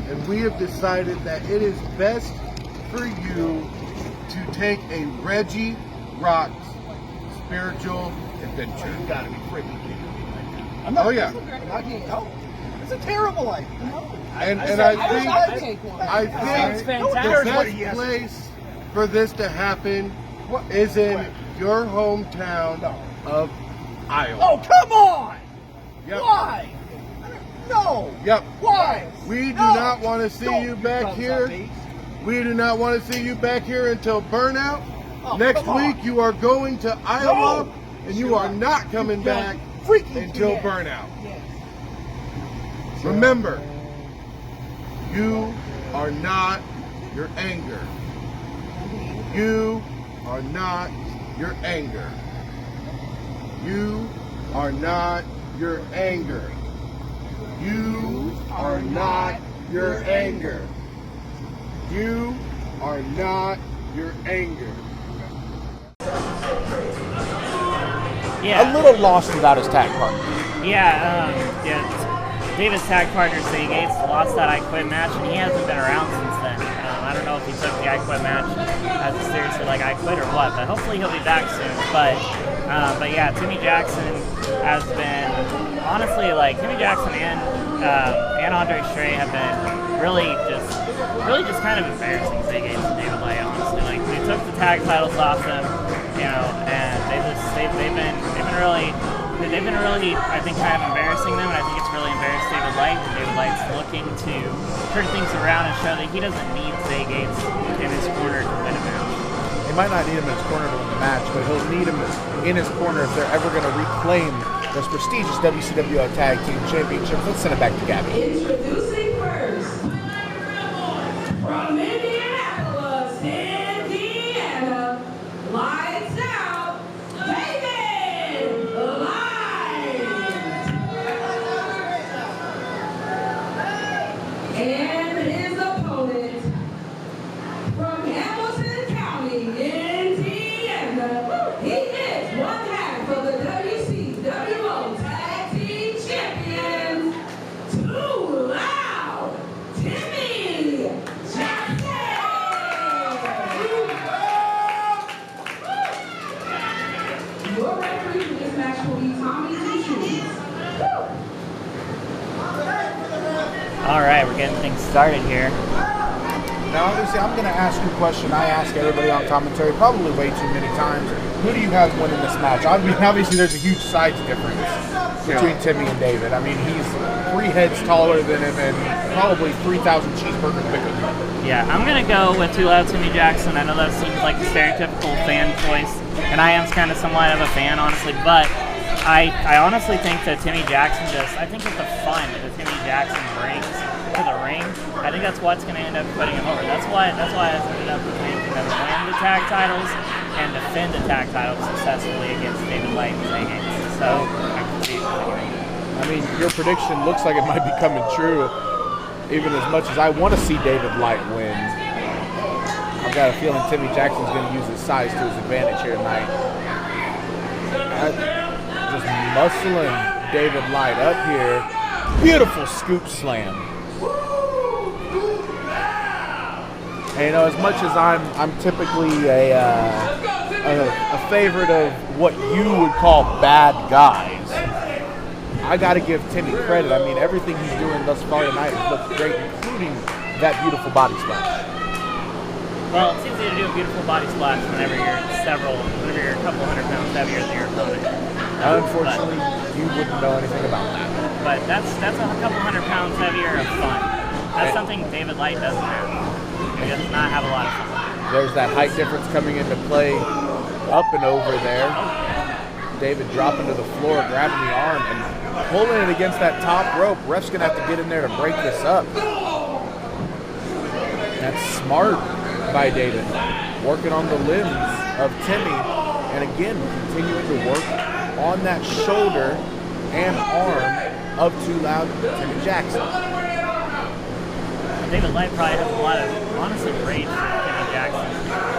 and we have decided that it is best for you to take a Reggie Rocks spiritual adventure. You gotta be freaking kidding me. Oh yeah. No, it's a terrible idea. And I think the best place for this to happen is in your hometown of Iowa. Oh, come on! Yep. Why? No! Yep. Why? We do not want to see you back here. We do not want to see you back here until burnout. Oh, Next come on. week you are going to Iowa, No. and you are not coming back until burnout. Remember, you are not your anger. You are not your anger. You are not your anger. You are not your anger. You are not your anger. Yeah. A little lost without his tag partner. Yeah, David's tag partner, Zay Gates, lost that I Quit match, and he hasn't been around since then. I don't know if he took the I Quit match as seriously like I Quit or what, but hopefully he'll be back soon. But yeah, Timmy Jackson has been, honestly, like, Timmy Jackson and Andre Stray have been really just kind of embarrassing Zay Gates and David Light, honestly. Like, they took the tag titles off them, and they've been really, I think, kind of embarrassing them, and I think it's really embarrassed David Light. David Light's looking to turn things around and show that he doesn't need Zay Gates in his corner to win a match. He might not need him in his corner to win the match, but he'll need him in his corner if they're ever going to reclaim those prestigious WCWO Tag Team Championships. Let's send it back to Gabby. Introducing first, from Indianapolis, Indiana, lights out, David Light. And his opponent, from Hamilton County, Indiana, he is one half of the WCWO Tag Team Champions, Too Loud, Timmy Jackson. Your referee for this match will be Tommy Two. All right, we're getting things started here. Now, obviously, I'm going to ask you a question I ask everybody on commentary probably way too many times. Who do you have winning this match? I mean, obviously, there's a huge size difference between Timmy and David. I mean, he's 3 heads taller than him and probably 3,000 cheeseburgers bigger than him. Yeah, I'm going to go with Too Loud Timmy Jackson. I know that seems like the stereotypical fan choice, and I am kind of somewhat of a fan, honestly, but I honestly think that Timmy Jackson I think it's the fun that Timmy Jackson brings to the ring. I think that's what's going to end up putting him over. That's why I ended up with him to win the tag titles and defend the tag titles successfully against David Light and Zay Gates. So I can see it. I mean, your prediction looks like it might be coming true, even as much as I want to see David Light win. I've got a feeling Timmy Jackson's going to use his size to his advantage here tonight. Just muscling David Light up here. Beautiful scoop slam. And, as much as I'm typically a favorite of what you would call bad guys, I got to give Timmy credit. I mean, everything he's doing thus far tonight has looked great, including that beautiful body splash. Well, it's easy to do a beautiful body splash whenever you're a couple hundred pounds heavier than your opponent. Unfortunately, you wouldn't know anything about that. But that's a couple hundred pounds heavier of fun. That's something David Light doesn't have. He does not have a lot of fun. There's that height difference coming into play up and over there. David dropping to the floor, grabbing the arm, and pulling it against that top rope. Ref's going to have to get in there to break this up. That's smart by David. Working on the limbs of Timmy, and again, continuing to work on that shoulder and arm of Too Loud Timmy Jackson. David Light probably has a lot of, honestly, rage for Timmy Jackson.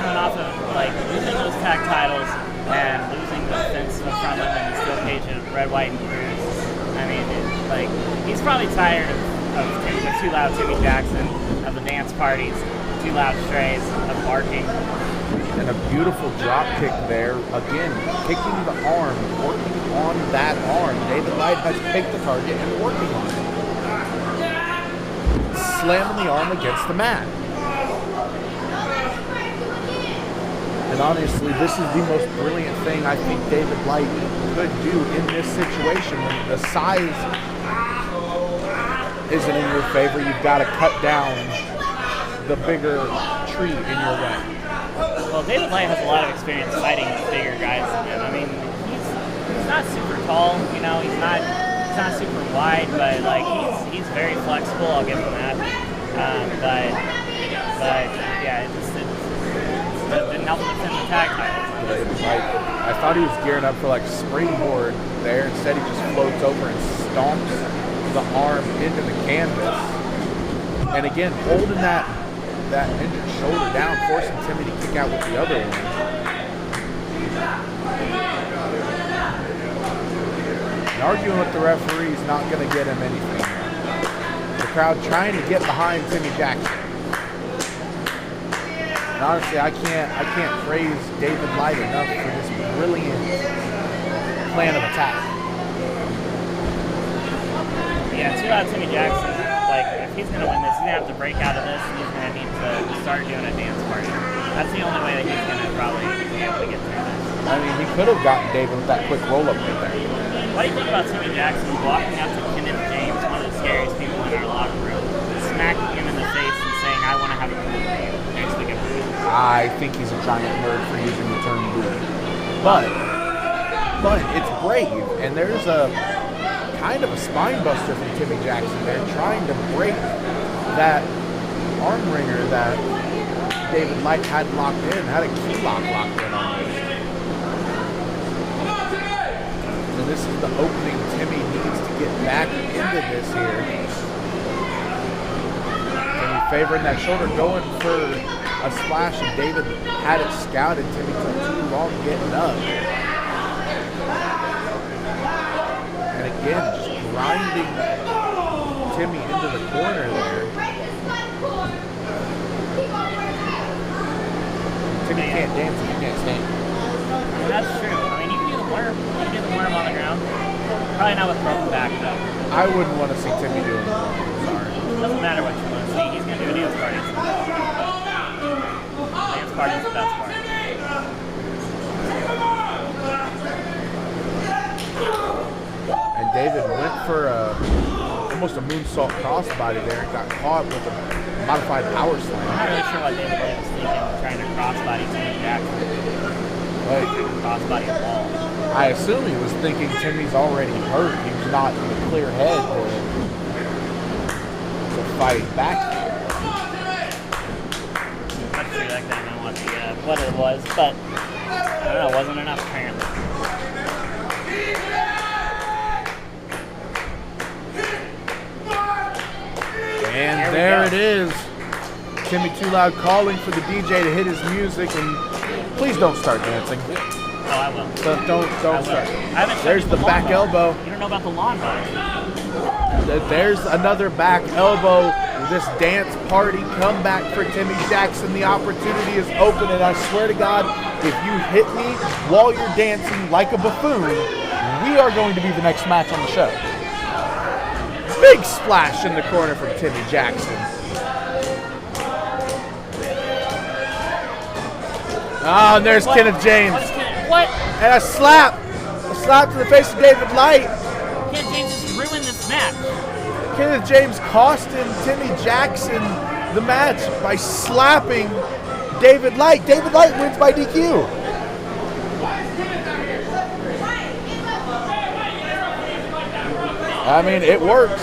Coming off of, like, losing those tag titles and losing the fence from him in the steel cage of Red, White, and Cruz. I mean, he's probably tired of Too Loud Timmy Jackson, of the dance parties, Too Loud Strays, of barking. And a beautiful drop kick there. Again, kicking the arm, working on that arm. David Light has picked the target and working on it. Slamming the arm against the mat. And honestly, this is the most brilliant thing I think David Light could do in this situation. When the size isn't in your favor, you've got to cut down the bigger tree in your way. Well, David Light has a lot of experience fighting bigger guys than him. I mean, he's not super tall, you know, he's not super wide, but like he's very flexible. I'll give him that. But yeah, it's didn't help him defend the tag titles. I thought he was gearing up for like springboard there. Instead, he just floats over and stomps the arm into the canvas. And again, holding that injured shoulder down, forcing Timmy to kick out with the other one. And arguing with the referee is not going to get him anything. The crowd trying to get behind Timmy Jackson. And honestly, I can't praise David Light enough for this brilliant plan of attack. Yeah, Too Loud Timmy Jackson, like, if he's going to win this, he's going to have to break out of this, and he's going to need to start doing a dance party. That's the only way that he's going to probably be able to get through this. I mean, he could have gotten David with that quick roll-up right there. What do you think about Timmy Jackson walking up to Kenneth James, one of the scariest people in our locker room, smacking him in the face and saying, "I want to have a pool with you next week at Bruce"? I think he's a giant nerd for using the term bully. But it's brave, and there's a kind of a spine buster from Timmy Jackson there, trying to break that arm wringer that David Light had locked in, had a key locked in almost. And this is the opening Timmy needs to get back into this here. Timmy favoring that shoulder, going for a splash, and David had it scouted. Timmy took too long getting up. And again, just grinding Timmy into the corner there. Timmy can't dance if he can't stand. That's true. I mean, you can do the worm. You can do the worm on the ground. Probably not with broken back, though. I wouldn't want to see Timmy doing the worm. Sorry. Doesn't matter what you want to see. He's going to do a dance party. Dance party's the best part. And David went for almost a moonsault crossbody there and got caught with a modified power slam. I'm not really sure what David Light was thinking, trying to crossbody Timmy Jackson. Like, Crossbody a ball. I assume he was thinking Timmy's already hurt. He was not in a clear head to fight back. I'm sure that guy didn't want what it was, but I don't know, it wasn't enough apparently. And there it is. Timmy Too Loud calling for the DJ to hit his music, and please don't start dancing. Oh, I will. Don't start. I haven't There's shown the you back lawn elbow. You don't know about the lawn bike. There's another back elbow. This dance party comeback for Timmy Jackson. The opportunity is open, and I swear to God, if you hit me while you're dancing like a buffoon, we are going to be the next match on the show. Big splash in the corner from Timmy Jackson. Oh, and there's Kenneth James. What? And a slap. A slap to the face of David Light. Kenneth James just ruined this match. Kenneth James costing Timmy Jackson the match by slapping David Light. David Light wins by DQ. I mean, it works.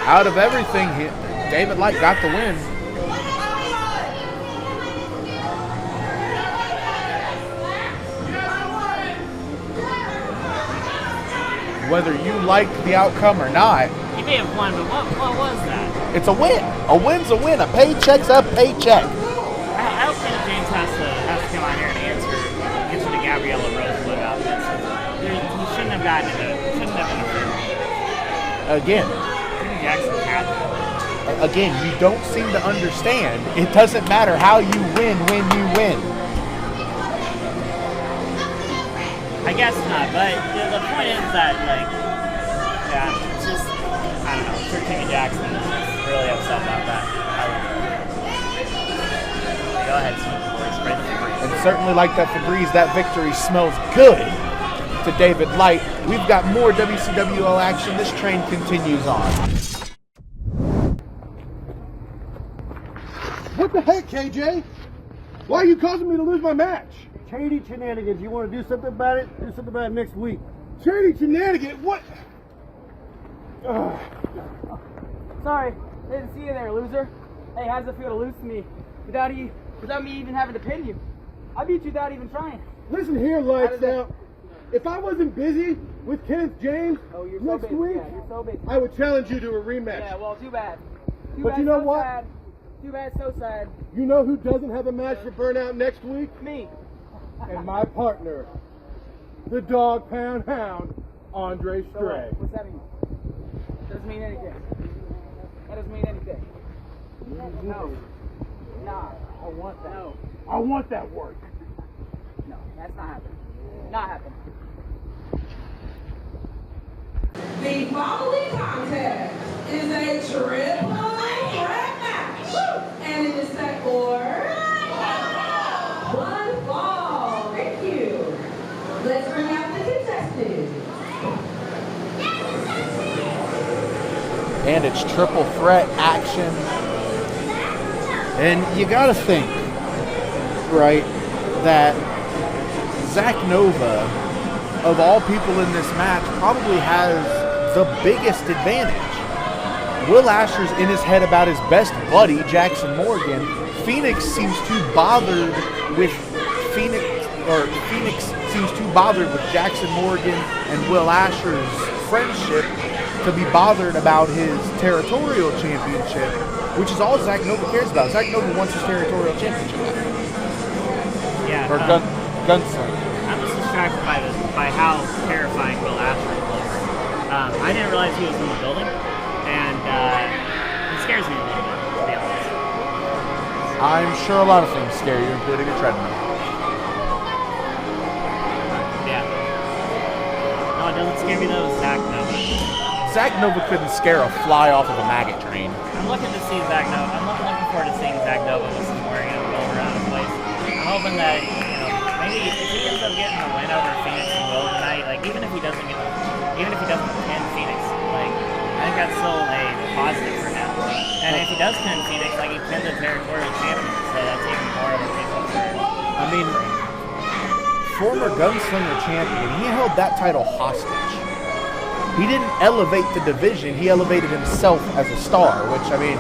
Out of everything, David Light got the win. Whether you liked the outcome or not, He may have won, but what was that? it's a win. A win's a win. A paycheck's a paycheck. I hope Kenneth James has to come out here and answer to Gabriella Rosewood about this. He shouldn't have gotten shouldn't have interfered. Again, Timmy Jackson had to. again, you don't seem to understand. It doesn't matter how you win when you win. I guess not, but the point is that, like, yeah, it's just, I don't know, I'm sure Timmy Jackson is just really upset about that. Go ahead, Smoky Boy, spray the Febreze. And certainly like that Febreze, that victory smells good to David Light. We've got more WCWO action. This train continues on. What the heck, KJ? Why are you causing me to lose my match? Charity shenanigans. You want to do something about it? Do something about it next week. Charity shenanigans? What? Sorry, didn't see you there, loser. Hey, how's it feel to lose to me without me even having to pin you? I beat you without even trying. Listen here, How Lights does that- Out. If I wasn't busy with Kenneth James You're so next busy. week, Yeah, you're so busy. I would challenge you to a rematch. Yeah, well, too bad. Too But bad, you know so what? Sad. Too bad, so sad. You know who doesn't have a match for Burnout next week? Me. And my partner, the Dog Pound Hound, Andre So Stray. what's that mean? Doesn't mean anything. That doesn't mean anything. No. Nah. I want that. No. I want that work. No, that's not happening. Not happening. The following contest is a triple threat match, and it is set for one fall. Thank you. Let's bring out the contestants. And it's triple threat action. And you gotta think, right, that Zach Nova, of all people in this match, probably has the biggest advantage. Will Asher's in his head about his best buddy, Jackson Morgan. Phoenix seems too bothered with Phoenix seems too bothered with Jackson Morgan and Will Asher's friendship to be bothered about his territorial championship, which is all Zach Nova cares about. Zach Nova wants his territorial championship. Yeah. Or gunslinger. I'm just distracted by how terrifying Will Asher looks. I didn't realize he was in the building, and he scares me a little bit, to be honest. I'm sure a lot of things scare you, including a treadmill. Yeah. No, it doesn't scare me though, Zach Nova. Zach Nova couldn't scare a fly off of a maggot train. I'm looking to see Zach Nova. I'm looking forward to seeing Zach Nova with some more, going around the place. I'm hoping that, maybe if he ends up getting a win over Phoenix and Will tonight, like even if he doesn't pin Phoenix, like I think that's still a positive for him. And if he does pin Phoenix, like he pinned the territorial champion, so that's even more of a reason for I mean, former gunslinger champion, he held that title hostage. He didn't elevate the division, he elevated himself as a star, which, I mean,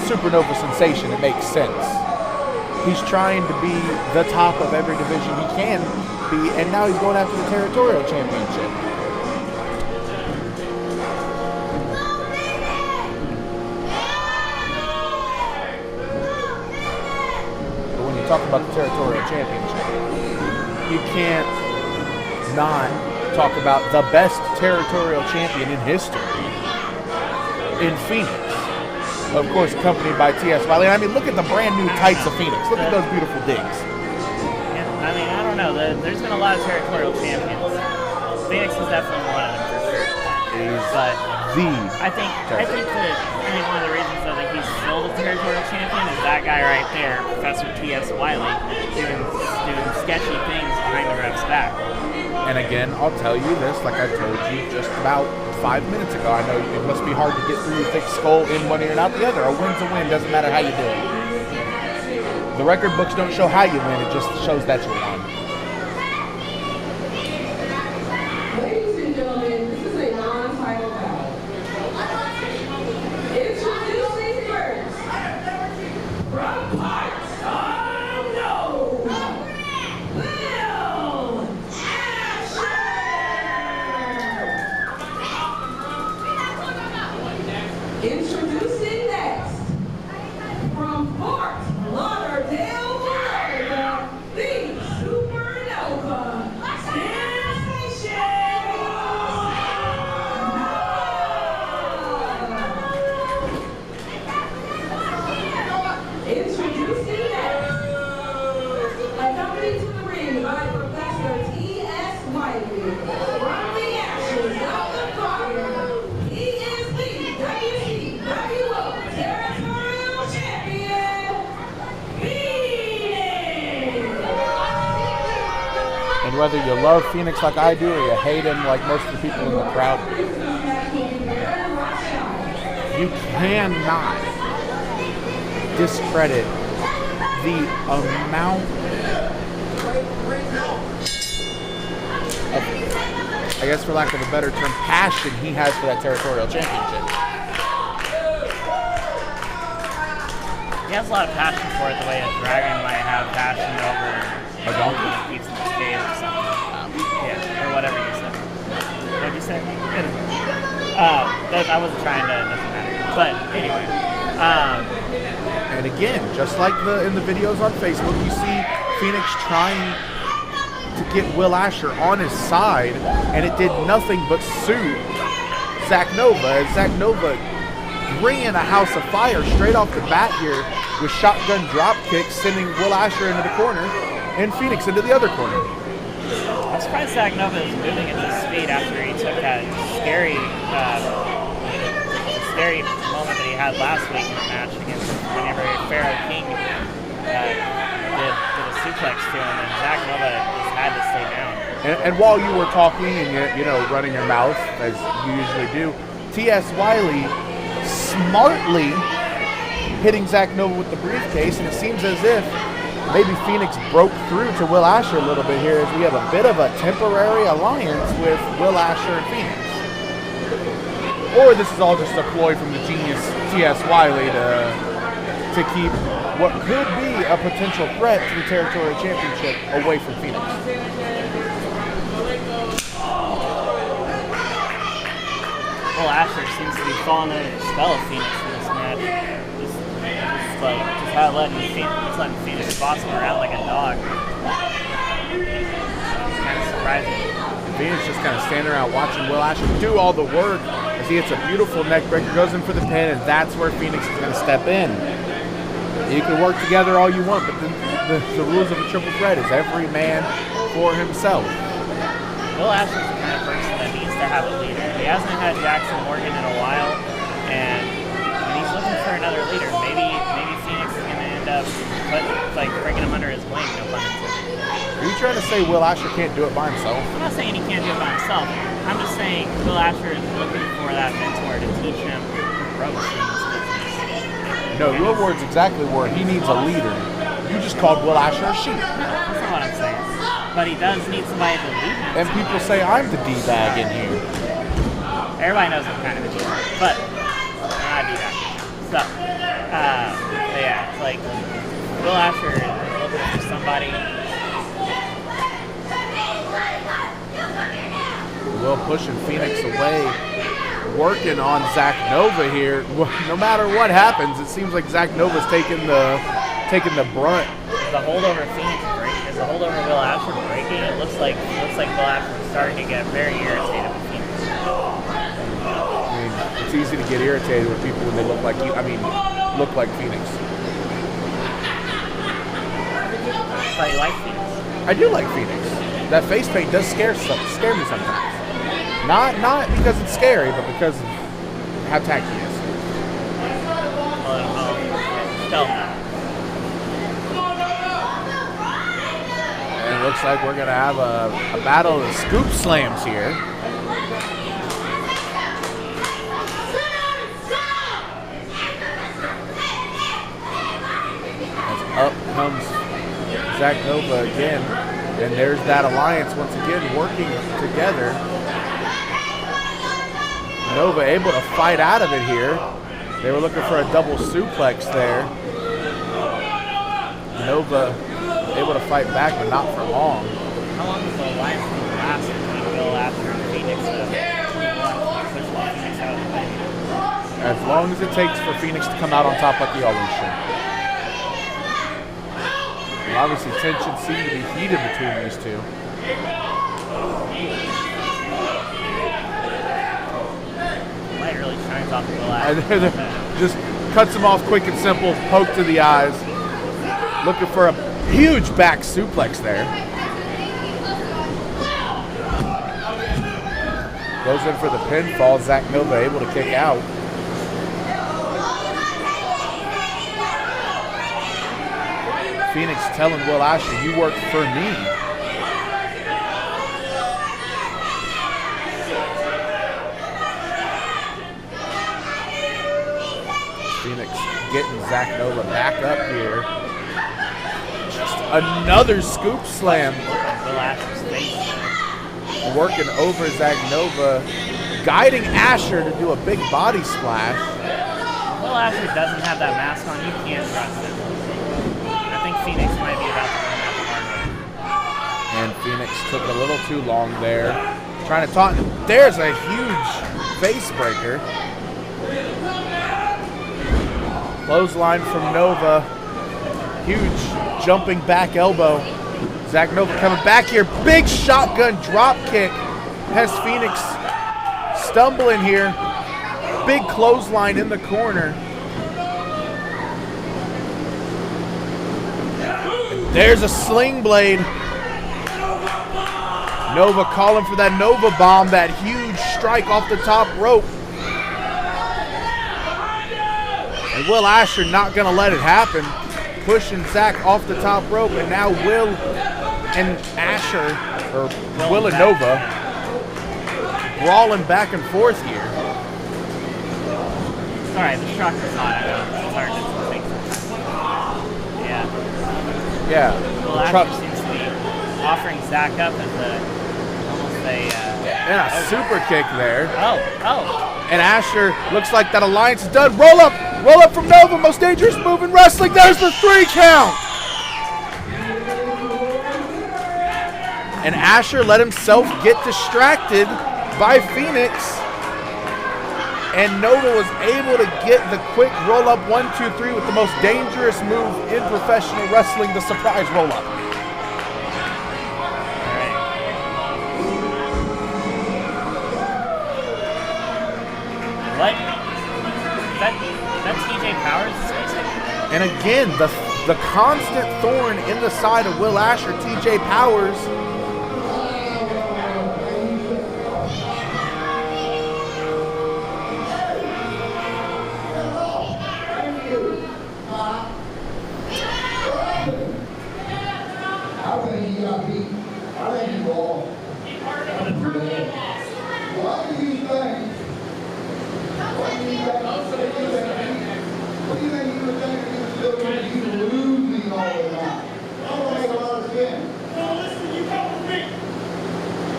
supernova sensation, it makes sense. He's trying to be the top of every division he can be, and now he's going after the territorial championship. But when you talk about the territorial championship, you can't not talk about the best territorial champion in history in Phoenix. Of course, accompanied by T.S. Wiley. I mean, look at the brand new tights of Phoenix. Look at those beautiful digs. Yeah, I mean, I don't know. There's been a lot of territorial champions. Phoenix is definitely one of them for sure. But I think that one of the reasons though that he's still the territorial champion is that guy right there, Professor T.S. Wiley, doing sketchy things behind the ref's back. And again, I'll tell you this, like I told you just about 5 minutes ago. I know it must be hard to get through your thick skull in one ear and out the other. A win's a win, doesn't matter how you do it. The record books don't show how you win, it just shows that you won. Ladies and gentlemen, this is a non-title bout. Introducing first, from parts unknown, Will Asher. Introducing next, from Fort Lauderdale, Florida, the Supernova Sensation. Introducing next, accompanied to the ring by Professor T.S. Wiley, from the ashes of the fire, he is the WCWO Territorial Champion, Phoenix. And whether you love Phoenix like I do or you hate him like most of the people in the crowd, you cannot discredit the amount of, I guess for lack of a better term, passion he has for that territorial championship. He has a lot of passion for it, the way a dragon might have passion over A donkey? that keeps in his cave or something. Yeah, or whatever you said. What'd you say? I wasn't trying to, it doesn't matter. But anyway. And again, just like in the videos on Facebook, you see Phoenix trying to get Will Asher on his side, and it did nothing but soothe Zach Nova, as Zach Nova bringing a house of fire straight off the bat here with shotgun drop kicks, sending Will Asher into the corner and Phoenix into the other corner. I'm surprised Zach Nova is moving at this speed after he took that scary moment that he had last week in the match against whenever Pharaoh King did a suplex to him, and Zach Nova just had to stay down. And while you were talking and you know running your mouth as you usually do, T.S. Wiley smartly hitting Zach Nova with the briefcase, and it seems as if maybe Phoenix broke through to Will Asher a little bit here, as we have a bit of a temporary alliance with Will Asher and Phoenix. Or this is all just a ploy from the genius T.S. Wiley to keep what could be a potential threat to the territorial championship away from Phoenix. Will Asher seems to be falling under the spell of Phoenix in this match. Just letting Phoenix boss him around like a dog. It's kind of surprising. Phoenix just kind of standing around watching Will Asher do all the work as he hits a beautiful neck breaker, goes in for the pin, and that's where Phoenix is going to step in. You can work together all you want, but the rules of a triple threat is every man for himself. Will Asher's the kind of person that needs to have a leader. He hasn't had Jackson Morgan in a while, and he's looking for another leader. Maybe Phoenix is going to end up bringing him under his wing, no pun intended. Are you trying to say Will Asher can't do it by himself? I'm not saying he can't do it by himself. I'm just saying Will Asher is looking for that mentor to teach him ropes in this business. No, your word's exactly where he needs a leader. You just called Will Asher a sheep. No, that's not what I'm saying. But he does need somebody to lead him. And people say I'm the D-bag in here. Everybody knows I'm kind of a D-bag, but I'm not a D-bag. So, but yeah, it's like Will Asher is looking for somebody. Will pushing Phoenix away, working on Zach Nova here. No matter what happens, it seems like Zach Nova's taking the brunt. The holdover Phoenix breaking. Is the holdover Will Asher breaking? It looks like Will Asher is starting to get very irritated with Phoenix. I mean, it's easy to get irritated with people when they look like you. I mean, look like Phoenix. I thought you liked Phoenix. I do like Phoenix. That face paint does scare me sometimes. Not because it's scary, but because of how tacky he is. Still. And it looks like we're going to have a battle of the scoop slams here. As up comes Zach Nova again. And there's that alliance once again working together. Nova able to fight out of it here. They were looking for a double suplex there. Nova able to fight back, but not for long. How long was the alliance going to last between Will after Phoenix? As long as it takes for Phoenix to come out on top like he always should. And obviously tension seemed to be heated between these two. Light really shines off of the last. Just cuts him off quick and simple, poke to the eyes. Looking for a huge back suplex there. Goes in for the pinfall. Zach Nova able to kick out. Phoenix telling Will Asher, you work for me. Phoenix getting Zach Nova back up here. Just another scoop slam. Will Asher's face. Working over Zach Nova, guiding Asher to do a big body splash. Will Asher doesn't have that mask on. You can't trust him. I think Phoenix might be about to run out the hard way. And Phoenix took it a little too long there. Trying to taunt. There's a huge face breaker. Clothesline from Nova. Huge jumping back elbow. Zach Nova coming back here. Big shotgun drop kick. Has Phoenix stumbling here. Big clothesline in the corner. There's a sling blade. Nova calling for that Nova bomb, that huge strike off the top rope. And Will Asher not going to let it happen. Pushing Zach off the top rope, and now Will and Asher, or Will and Nova, brawling back and forth here. Sorry, the truck is hot. I know. It's hard to think. Yeah. Yeah. Will Asher seems to be offering Zach up as almost a... and a super kick there. Oh. And Asher looks like that alliance is done. Roll up from Nova, most dangerous move in wrestling. There's the 3 count. And Asher let himself get distracted by Phoenix. And Nova was able to get the quick roll up 1, 2, 3 with the most dangerous move in professional wrestling, the surprise roll up. What? That's TJ Powers? And again, the constant thorn in the side of Will Asher, TJ Powers. I think he got beat. I think he lost. What do you think? What do you think he was thinking he was still going to be losing all the time? I don't make a lot of sense. Don't listen to you, come with me.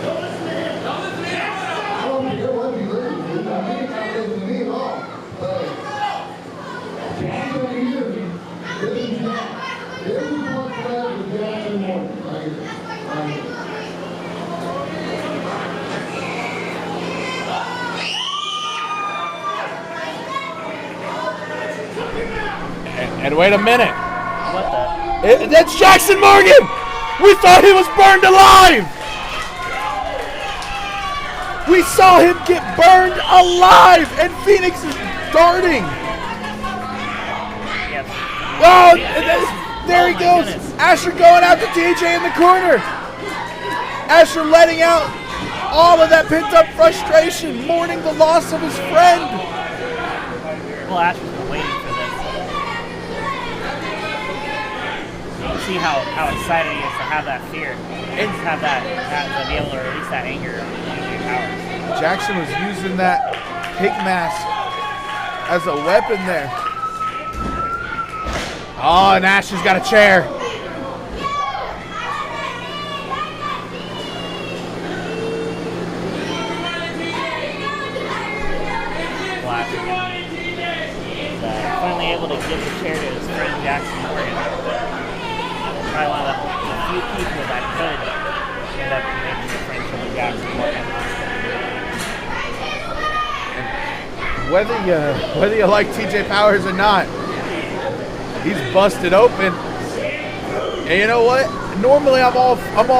Don't listen to him. Don't listen to him. I don't care what he listens to. I mean, he's not listening to me at all. But Jackson here, this is not. This is what's left with Jackson Morton right here. Right here. And wait a minute. What the? That's Jackson Morgan! We thought he was burned alive! We saw him get burned alive! And Phoenix is darting! Yes. Oh! There Oh he my goes. goodness. Asher going out to TJ in the corner. Asher letting out all of that pent-up frustration, mourning the loss of his friend. Well, Asher's been waiting for this. You can see how excited he is to have that fear. And have that to be able to release that anger on TJ Powers. Jackson was using that pig mask as a weapon there. Oh, and Asher's got a chair. Finally able to give the chair to his friend Jackson Morgan. Probably one of the few people that could end up making the friendship with Jackson Morgan. Whether you like TJ Powers or not, he's busted open. And you know what? Normally I'm all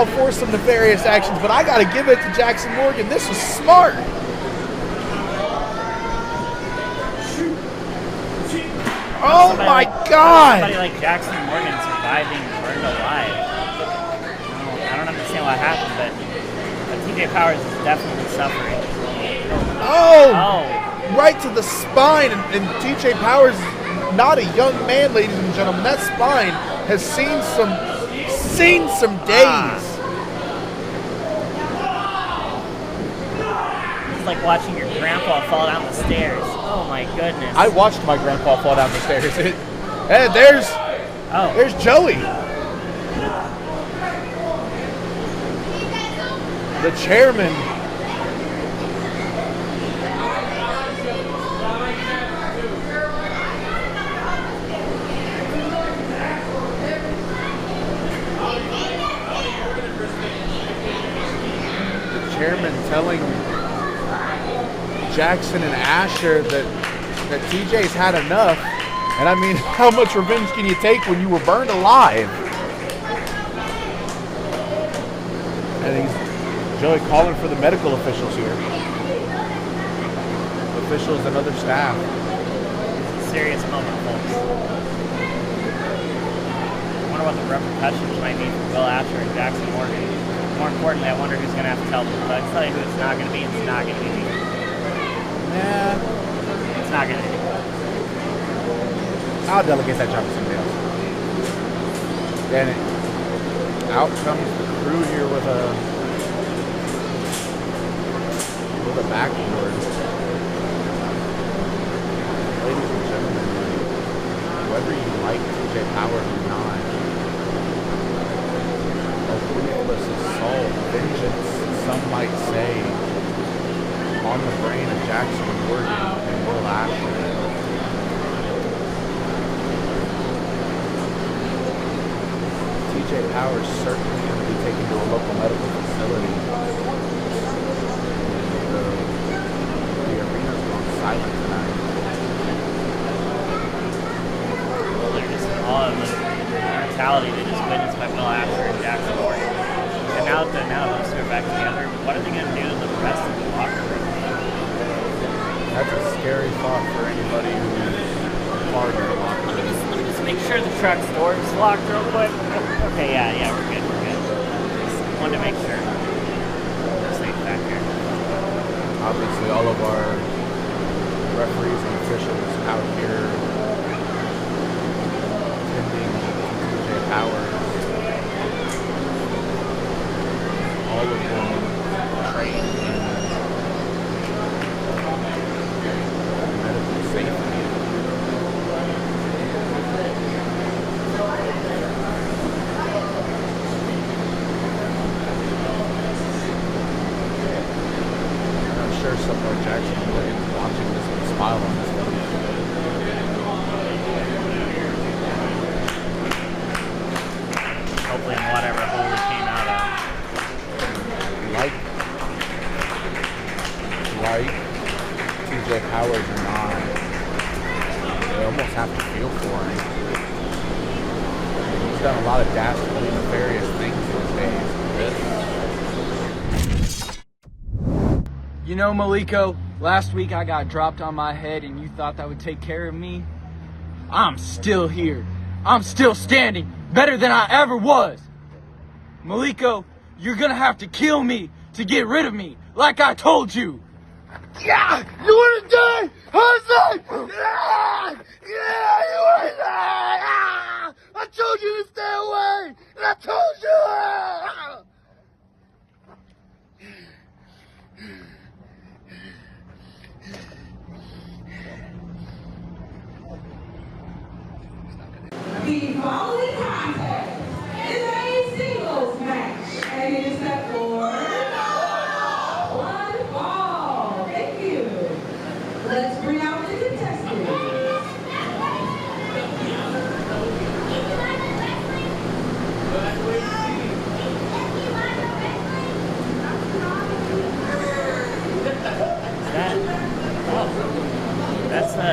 for some nefarious actions, but I got to give it to Jackson Morgan. This was smart. Oh my God! Somebody like Jackson Morgan surviving burned alive. I don't understand what happened, but TJ Powers is definitely suffering. Oh! Right to the spine, and TJ Powers, not a young man, ladies and gentlemen. That spine has seen some days. It's like watching your grandpa fall down the stairs. Oh my goodness. I watched my grandpa fall down the stairs. Hey, there's Joey. The chairman. The chairman telling Jackson and Asher that TJ's had enough. And I mean, how much revenge can you take when you were burned alive? And Joey calling for the medical officials here. Officials and other staff. It's a serious moment, folks. I wonder what the repercussions might be for Will Asher and Jackson Morgan. More importantly, I wonder who's going to have to tell them. But I can tell you who it's not going to be. It's not going to be me. Nah. It's not going to be. I'll delegate that job to somebody else. Then out comes the crew here with a backboard. Ladies and gentlemen, whether you like TJ Powers or not, a ruthless assault, vengeance, some might say, on the brain of Jackson Morgan and Will Asher. TJ Powers certainly going to be taken to a local medical facility. The arena's gone silent tonight. They're just in awe of the brutality they just witnessed by Will Asher and Jackson Morgan. And now that those two are back together, what are they going to do to the rest of the locker room? That's a scary thought for anybody who's part of the locker room. Let me just make sure the truck's door is locked real quick. Okay, yeah, we're good. Just wanted to make sure. We're safe back here. Obviously, all of our referees and officials out here attending TJ Powers. All of them trained in medical safety. Somewhere Jackson Morgan watching this with a smile on his face. Hopefully in whatever hole he came out of. Like TJ Powers or not, they almost have to feel for him. He's done a lot of dastardly, nefarious things these days. You know, Maliko, last week I got dropped on my head and you thought that would take care of me? I'm still here. I'm still standing, better than I ever was. Maliko, you're gonna have to kill me to get rid of me, like I told you. Yeah! You wanna die? Jose! Yeah! Yeah, you wanna die? Ah! I told you to stay away! And I told you! Ah! The following contest is a singles match, and it is set for one fall. Thank you. Let's bring out the contestants.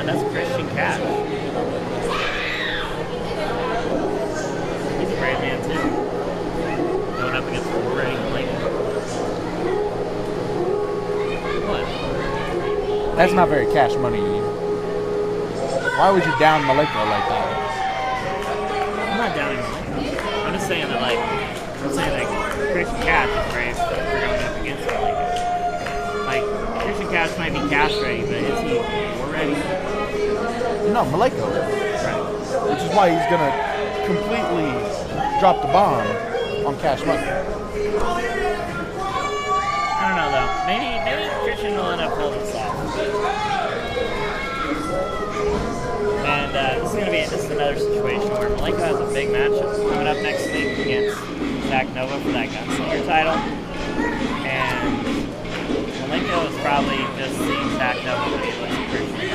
That's Christian Cat. He's a great man too. Going up against Ray Lincoln. What? That's not very cash money to you. Why would you down Maliko like that? I'm not downing Maliko. I'm just saying that Christian Cat is brave for going up against Maliko. Like, Christian Cat might be cash ready, but is he war ready? No, Maliko is. Right. Which is why he's going to completely drop the bomb on cash money. I don't know though. Maybe Christian will end up holding this off. And this is another situation where Maliko has a big match coming up next week against Zach Nova for that Gunslinger title. And Maliko is probably just seeing Zach Nova when he looks at Christian.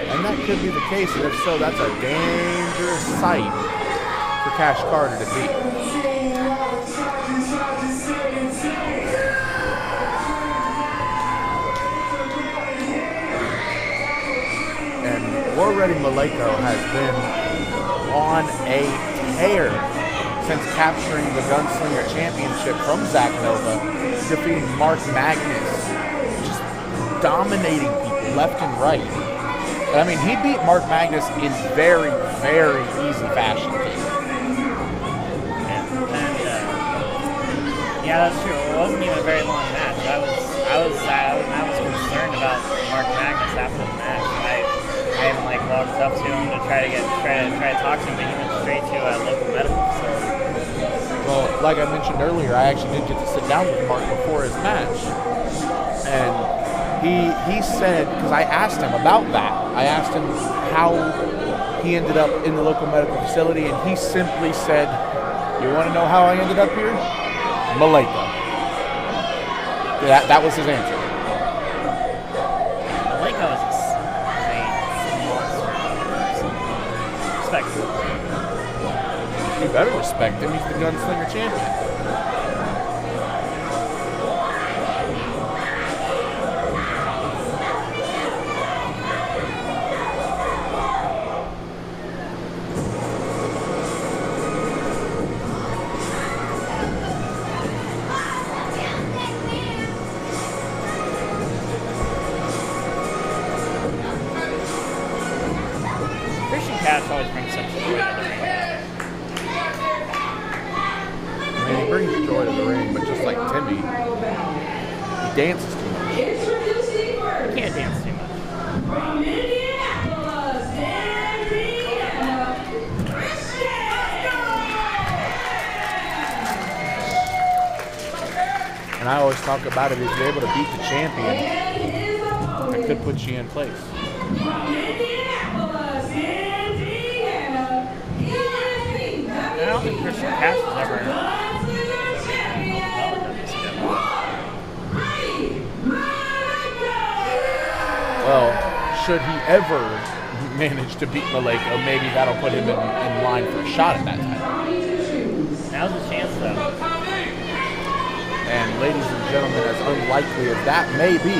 And that could be the case, and if so, that's a dangerous sight for Cash Carter to beat. And War Ready Maliko has been on a tear since capturing the Gunslinger Championship from Zach Nova, defeating Mark Magnus, just dominating people left and right. I mean, he beat Mark Magnus in very, very easy fashion. Yeah, that's true. It wasn't even a very long match. I was concerned about Mark Magnus after the match. I even walked up to him to try to talk to him, but he went straight to a local medical facility. Well, like I mentioned earlier, I actually did get to sit down with Mark before his match, and he said, because I asked him about that. I asked him how he ended up in the local medical facility, and he simply said, "You want to know how I ended up here? Maliko." That was his answer. Maliko is a monster. Respect him. You better respect him. He's the Gunslinger champion. Always brings such joy to the ring. I mean, he brings joy to the ring, but just like Timmy, he dances too much. You can't dance too much. From Indianapolis, Indiana, And I always talk about it, if you're able to beat the champion, that could put you in place. I don't think Christian Cash has ever. Well, should he ever manage to beat Maliko, maybe that'll put him in line for a shot at that title. Now's the chance, though. And ladies and gentlemen, as unlikely as that may be,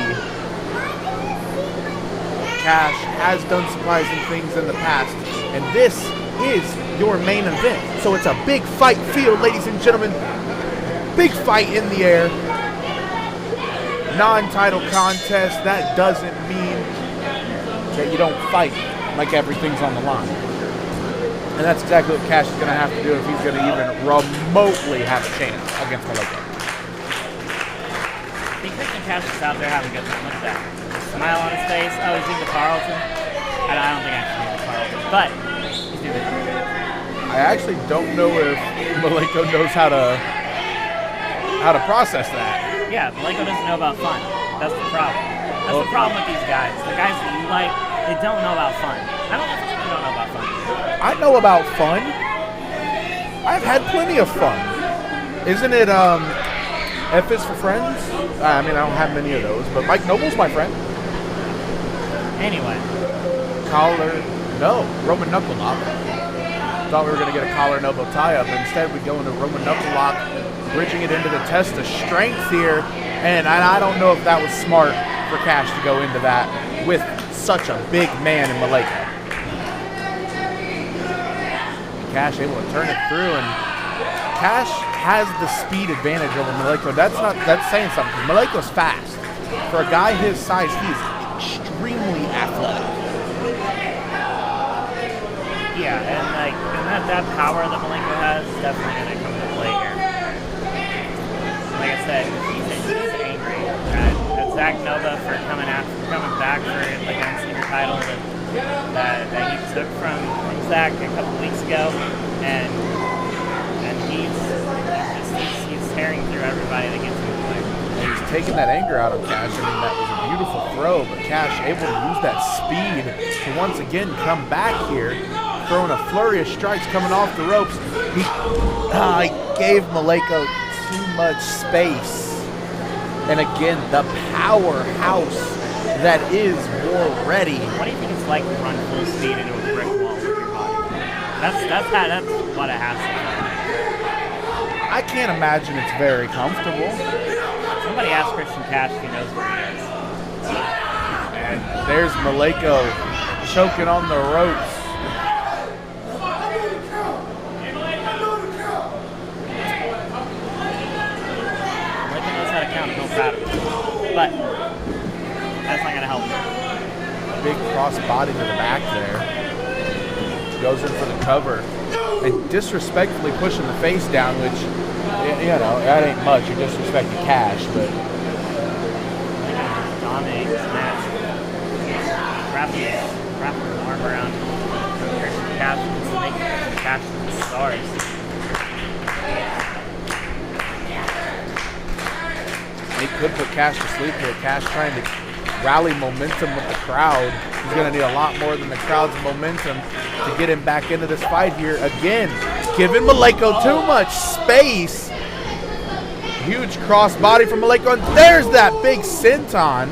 Cash has done surprising things in the past, and this is your main event. So it's a big fight field, ladies and gentlemen. Big fight in the air. Non-title contest. That doesn't mean that you don't fight like everything's on the line. And that's exactly what Cash is going to have to do if he's going to even remotely have a chance against Malenko. I think Christian Cash is out there having a good time. Look at that. Smile on his face. Oh, he's doing the Carlton. I don't think I actually do the Carlton, but he's doing it. I actually don't know if Malenko knows how to process that. Yeah, Malenko doesn't know about fun. That's the problem. That's the problem with these guys. The guys that you like, they don't know about fun. I don't think they don't know about fun. I know about fun. I've had plenty of fun. Isn't it F is for friends? I mean, I don't have many of those, but Mike Noble's my friend. Anyway. Collar, no, Roman knuckle lock. Thought we were going to get a collar and elbow tie-up. Instead, we go into Roman knuckle lock, bridging it into the test of strength here. And I don't know if that was smart for Cash to go into that with such a big man in Malenko. Cash able to turn it through, and Cash has the speed advantage over Malenko. That's saying something. Malenko's fast. For a guy his size, he's extremely athletic. Yeah, and that power that Malenko has is definitely going to come into play here. Like I said, he's angry at Zach Nova for coming back for the senior title that he took from Zach a couple weeks ago, and he's tearing through everybody that gets in the way. He's taking that anger out of Cash. I mean, that was a beautiful throw, but Cash able to use that speed to once again come back here, throwing a flurry of strikes coming off the ropes. He gave Malenko too much space. And again, the powerhouse that is War Ready. What do you think it's like to run full speed into a brick wall with your body? That's what it has to be. I can't imagine it's very comfortable. Somebody ask Christian Cash if he knows where he is. And there's Malenko choking on the ropes. But that's not going to help him. Big cross body to the back there. Goes in for the cover. And disrespectfully pushing the face down, which, you know, that ain't much. You're disrespecting Cash, but... Dominating this match. Wrapping his arm around Christian Cash to make Cash the stars. He could put Cash to sleep here. Cash trying to rally momentum with the crowd. He's going to need a lot more than the crowd's momentum to get him back into this fight here. Again, giving Malenko too much space. Huge crossbody from Malenko, and there's that big senton.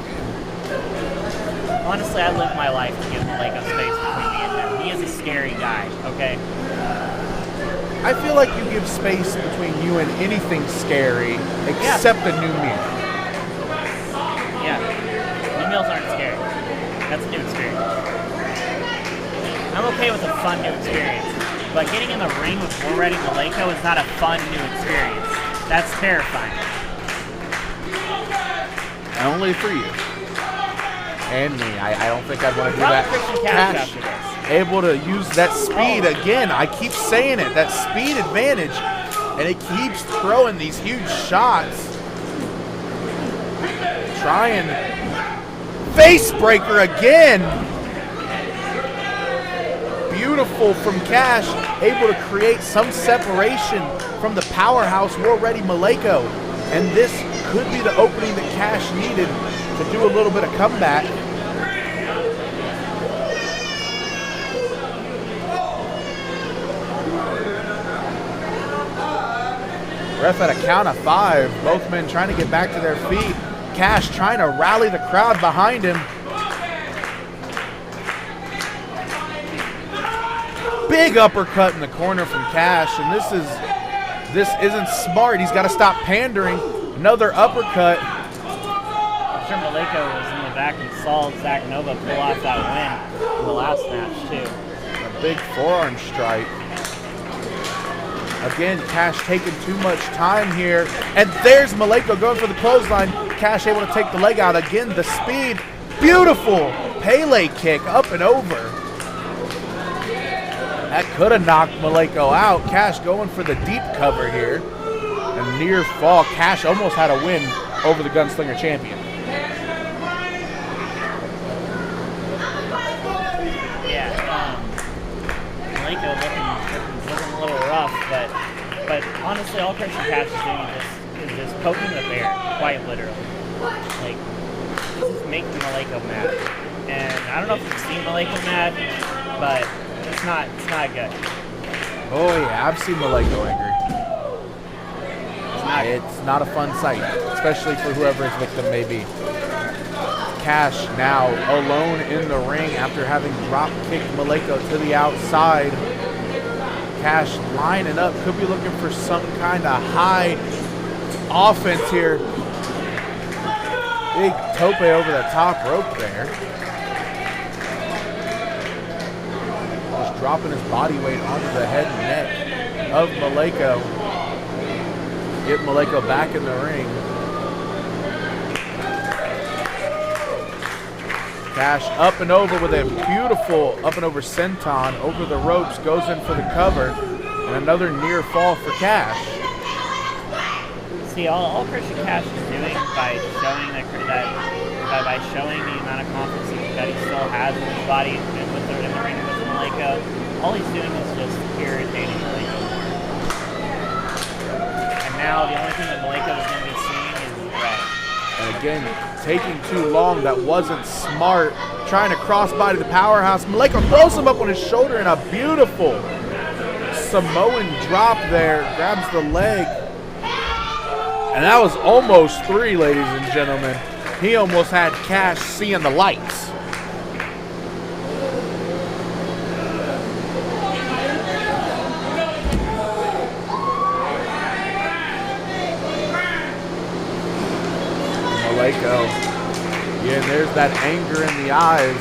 Honestly, I live my life to give Malenko space between me and him. He is a scary guy, okay? I feel like you give space between you and anything scary except a new meal. Yeah. New meals aren't scary. That's a new experience. I'm okay with a fun new experience, but getting in the ring with War Ready Malenko is not a fun new experience. That's terrifying. Only for you. And me. I don't think I'd want to do that. Cash able to use that speed again. I keep saying it. That speed advantage. And it keeps throwing these huge shots. Trying. Face breaker again. Beautiful from Cash. Able to create some separation from the powerhouse War Ready Malenko. And this could be the opening that Cash needed to do a little bit of comeback. Ref at a count of 5. Both men trying to get back to their feet. Cash trying to rally the crowd behind him. Big uppercut in the corner from Cash, and this isn't smart. He's got to stop pandering. Another uppercut. I'm sure Malenko was in the back and saw Zach Nova pull off that win in the last match too. A big forearm strike. Again, Cash taking too much time here. And there's Malenko going for the clothesline. Cash able to take the leg out. Again, the speed. Beautiful Pele kick up and over. That could have knocked Malenko out. Cash going for the deep cover here. A near fall. Cash almost had a win over the Gunslinger champion. Malenko looking a little rough, but honestly, all Christian Cash is doing is just poking the bear, quite literally. Like, this is making Malenko mad. And I don't know if you've seen Malenko mad, but it's not good. Oh yeah, I've seen Malenko angry. It's not a fun sight, especially for whoever his victim may be. Cash now alone in the ring after having drop kicked Malenko to the outside. Cash lining up, could be looking for some kind of high offense here. Big tope over the top rope there. Just dropping his body weight onto the head and neck of Malenko. Get Malenko back in the ring. Cash up and over with a beautiful up and over senton over the ropes, goes in for the cover, and another near fall for Cash. See, all Christian Cash is doing by showing by showing the amount of confidence that he still has in his body and in the ring with Malenko, all he's doing is just irritating Malenko more. And now the only thing that Malenko is going to be seeing is red. And again, taking too long. That wasn't smart. Trying to crossbody the powerhouse. Malenko throws him up on his shoulder in a beautiful Samoan drop there. Grabs the leg. And that was almost 3, ladies and gentlemen. He almost had Cash seeing the lights. Malenko. Yeah, and there's that anger in the eyes.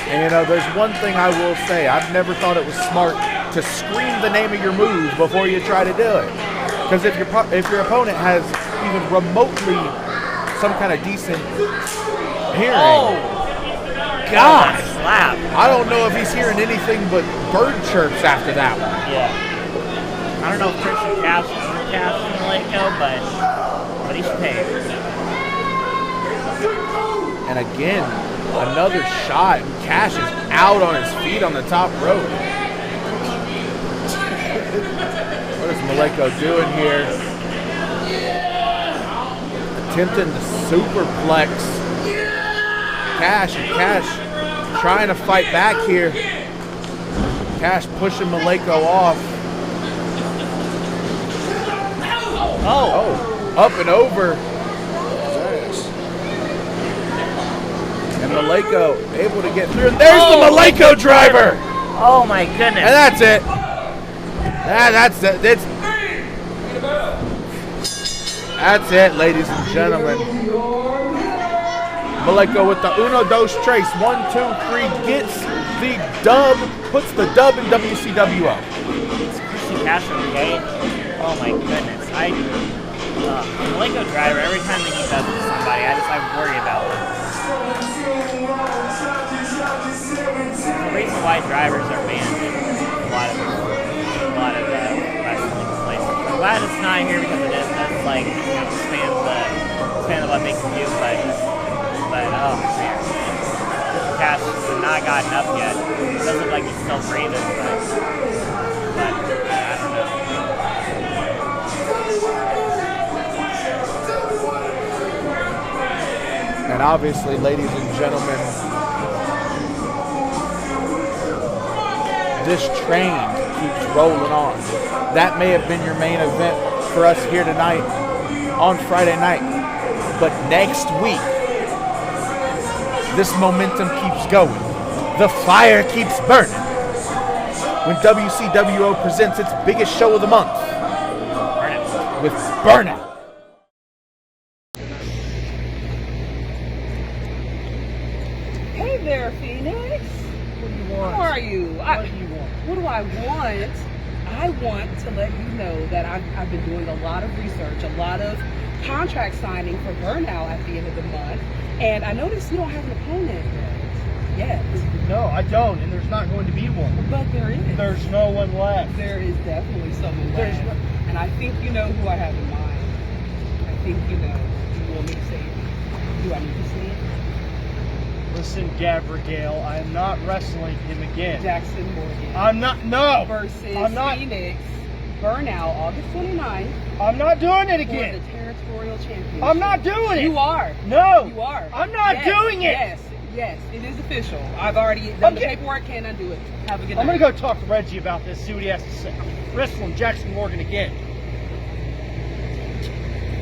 And there's one thing I will say. I've never thought it was smart to scream the name of your move before you try to do it. Because if your opponent has even remotely some kind of decent hearing, God, I don't know if he's hearing anything but bird chirps after that one. Yeah. I don't know if Christian Cash owns Cash in Malenko, but he should pay. And again, another shot. Cash is out on his feet on the top rope. What is Malenko doing here? Attempting to superplex Cash, and Cash trying to fight back here. Cash pushing Malenko off. Oh, up and over. And Malenko able to get through. And there's the Malenko driver. Oh my goodness. And that's it. That's it. That's it, ladies and gentlemen. Malenko with the uno, dos, tres. 1, 2, 3 gets the dub. Puts the dub in WCWO. It's Christian Cash okay? Oh my goodness. Malenko driver, every time that he does it to somebody, I worry about it. There's a reason why drivers are banned in a lot of wrestling places. I'm glad it's not here because it is. That's like, expands what they can do, but oh man. Cash has not gotten up yet. It doesn't look like he's still breathing, but I don't know. And obviously, ladies and gentlemen, this train keeps rolling on. That may have been your main event for us here tonight on Friday night. But next week, this momentum keeps going. The fire keeps burning. When WCWO presents its biggest show of the month with Burnout. Hey there, Phoenix. What do you want? How are you? What do you want? What do I want? I want to let you know that I've been doing a lot of research, a lot of contract signing for Burnout at the end of the month, and I noticed you don't have an opponent yet. No, I don't, and there's not going to be one. But there is. There's no one left. There is definitely someone There's left. no- And I think you know who I have in mind. I think you know. Do you want me to say it? Do I need to say it? Listen, Gabrielle, I am not wrestling him again. Jackson Morgan. I'm not. No. Versus I'm not. Phoenix. Burnout, August 29th. I'm not doing it For again. the territorial championship. I'm not doing it. You are. No. You are. I'm not Yes, doing it. Yes. Yes. It is official. I've already done the paperwork. Can't undo it. Have a good night. I'm gonna go talk to Reggie about this. See what he has to say. Wrestling Jackson Morgan again.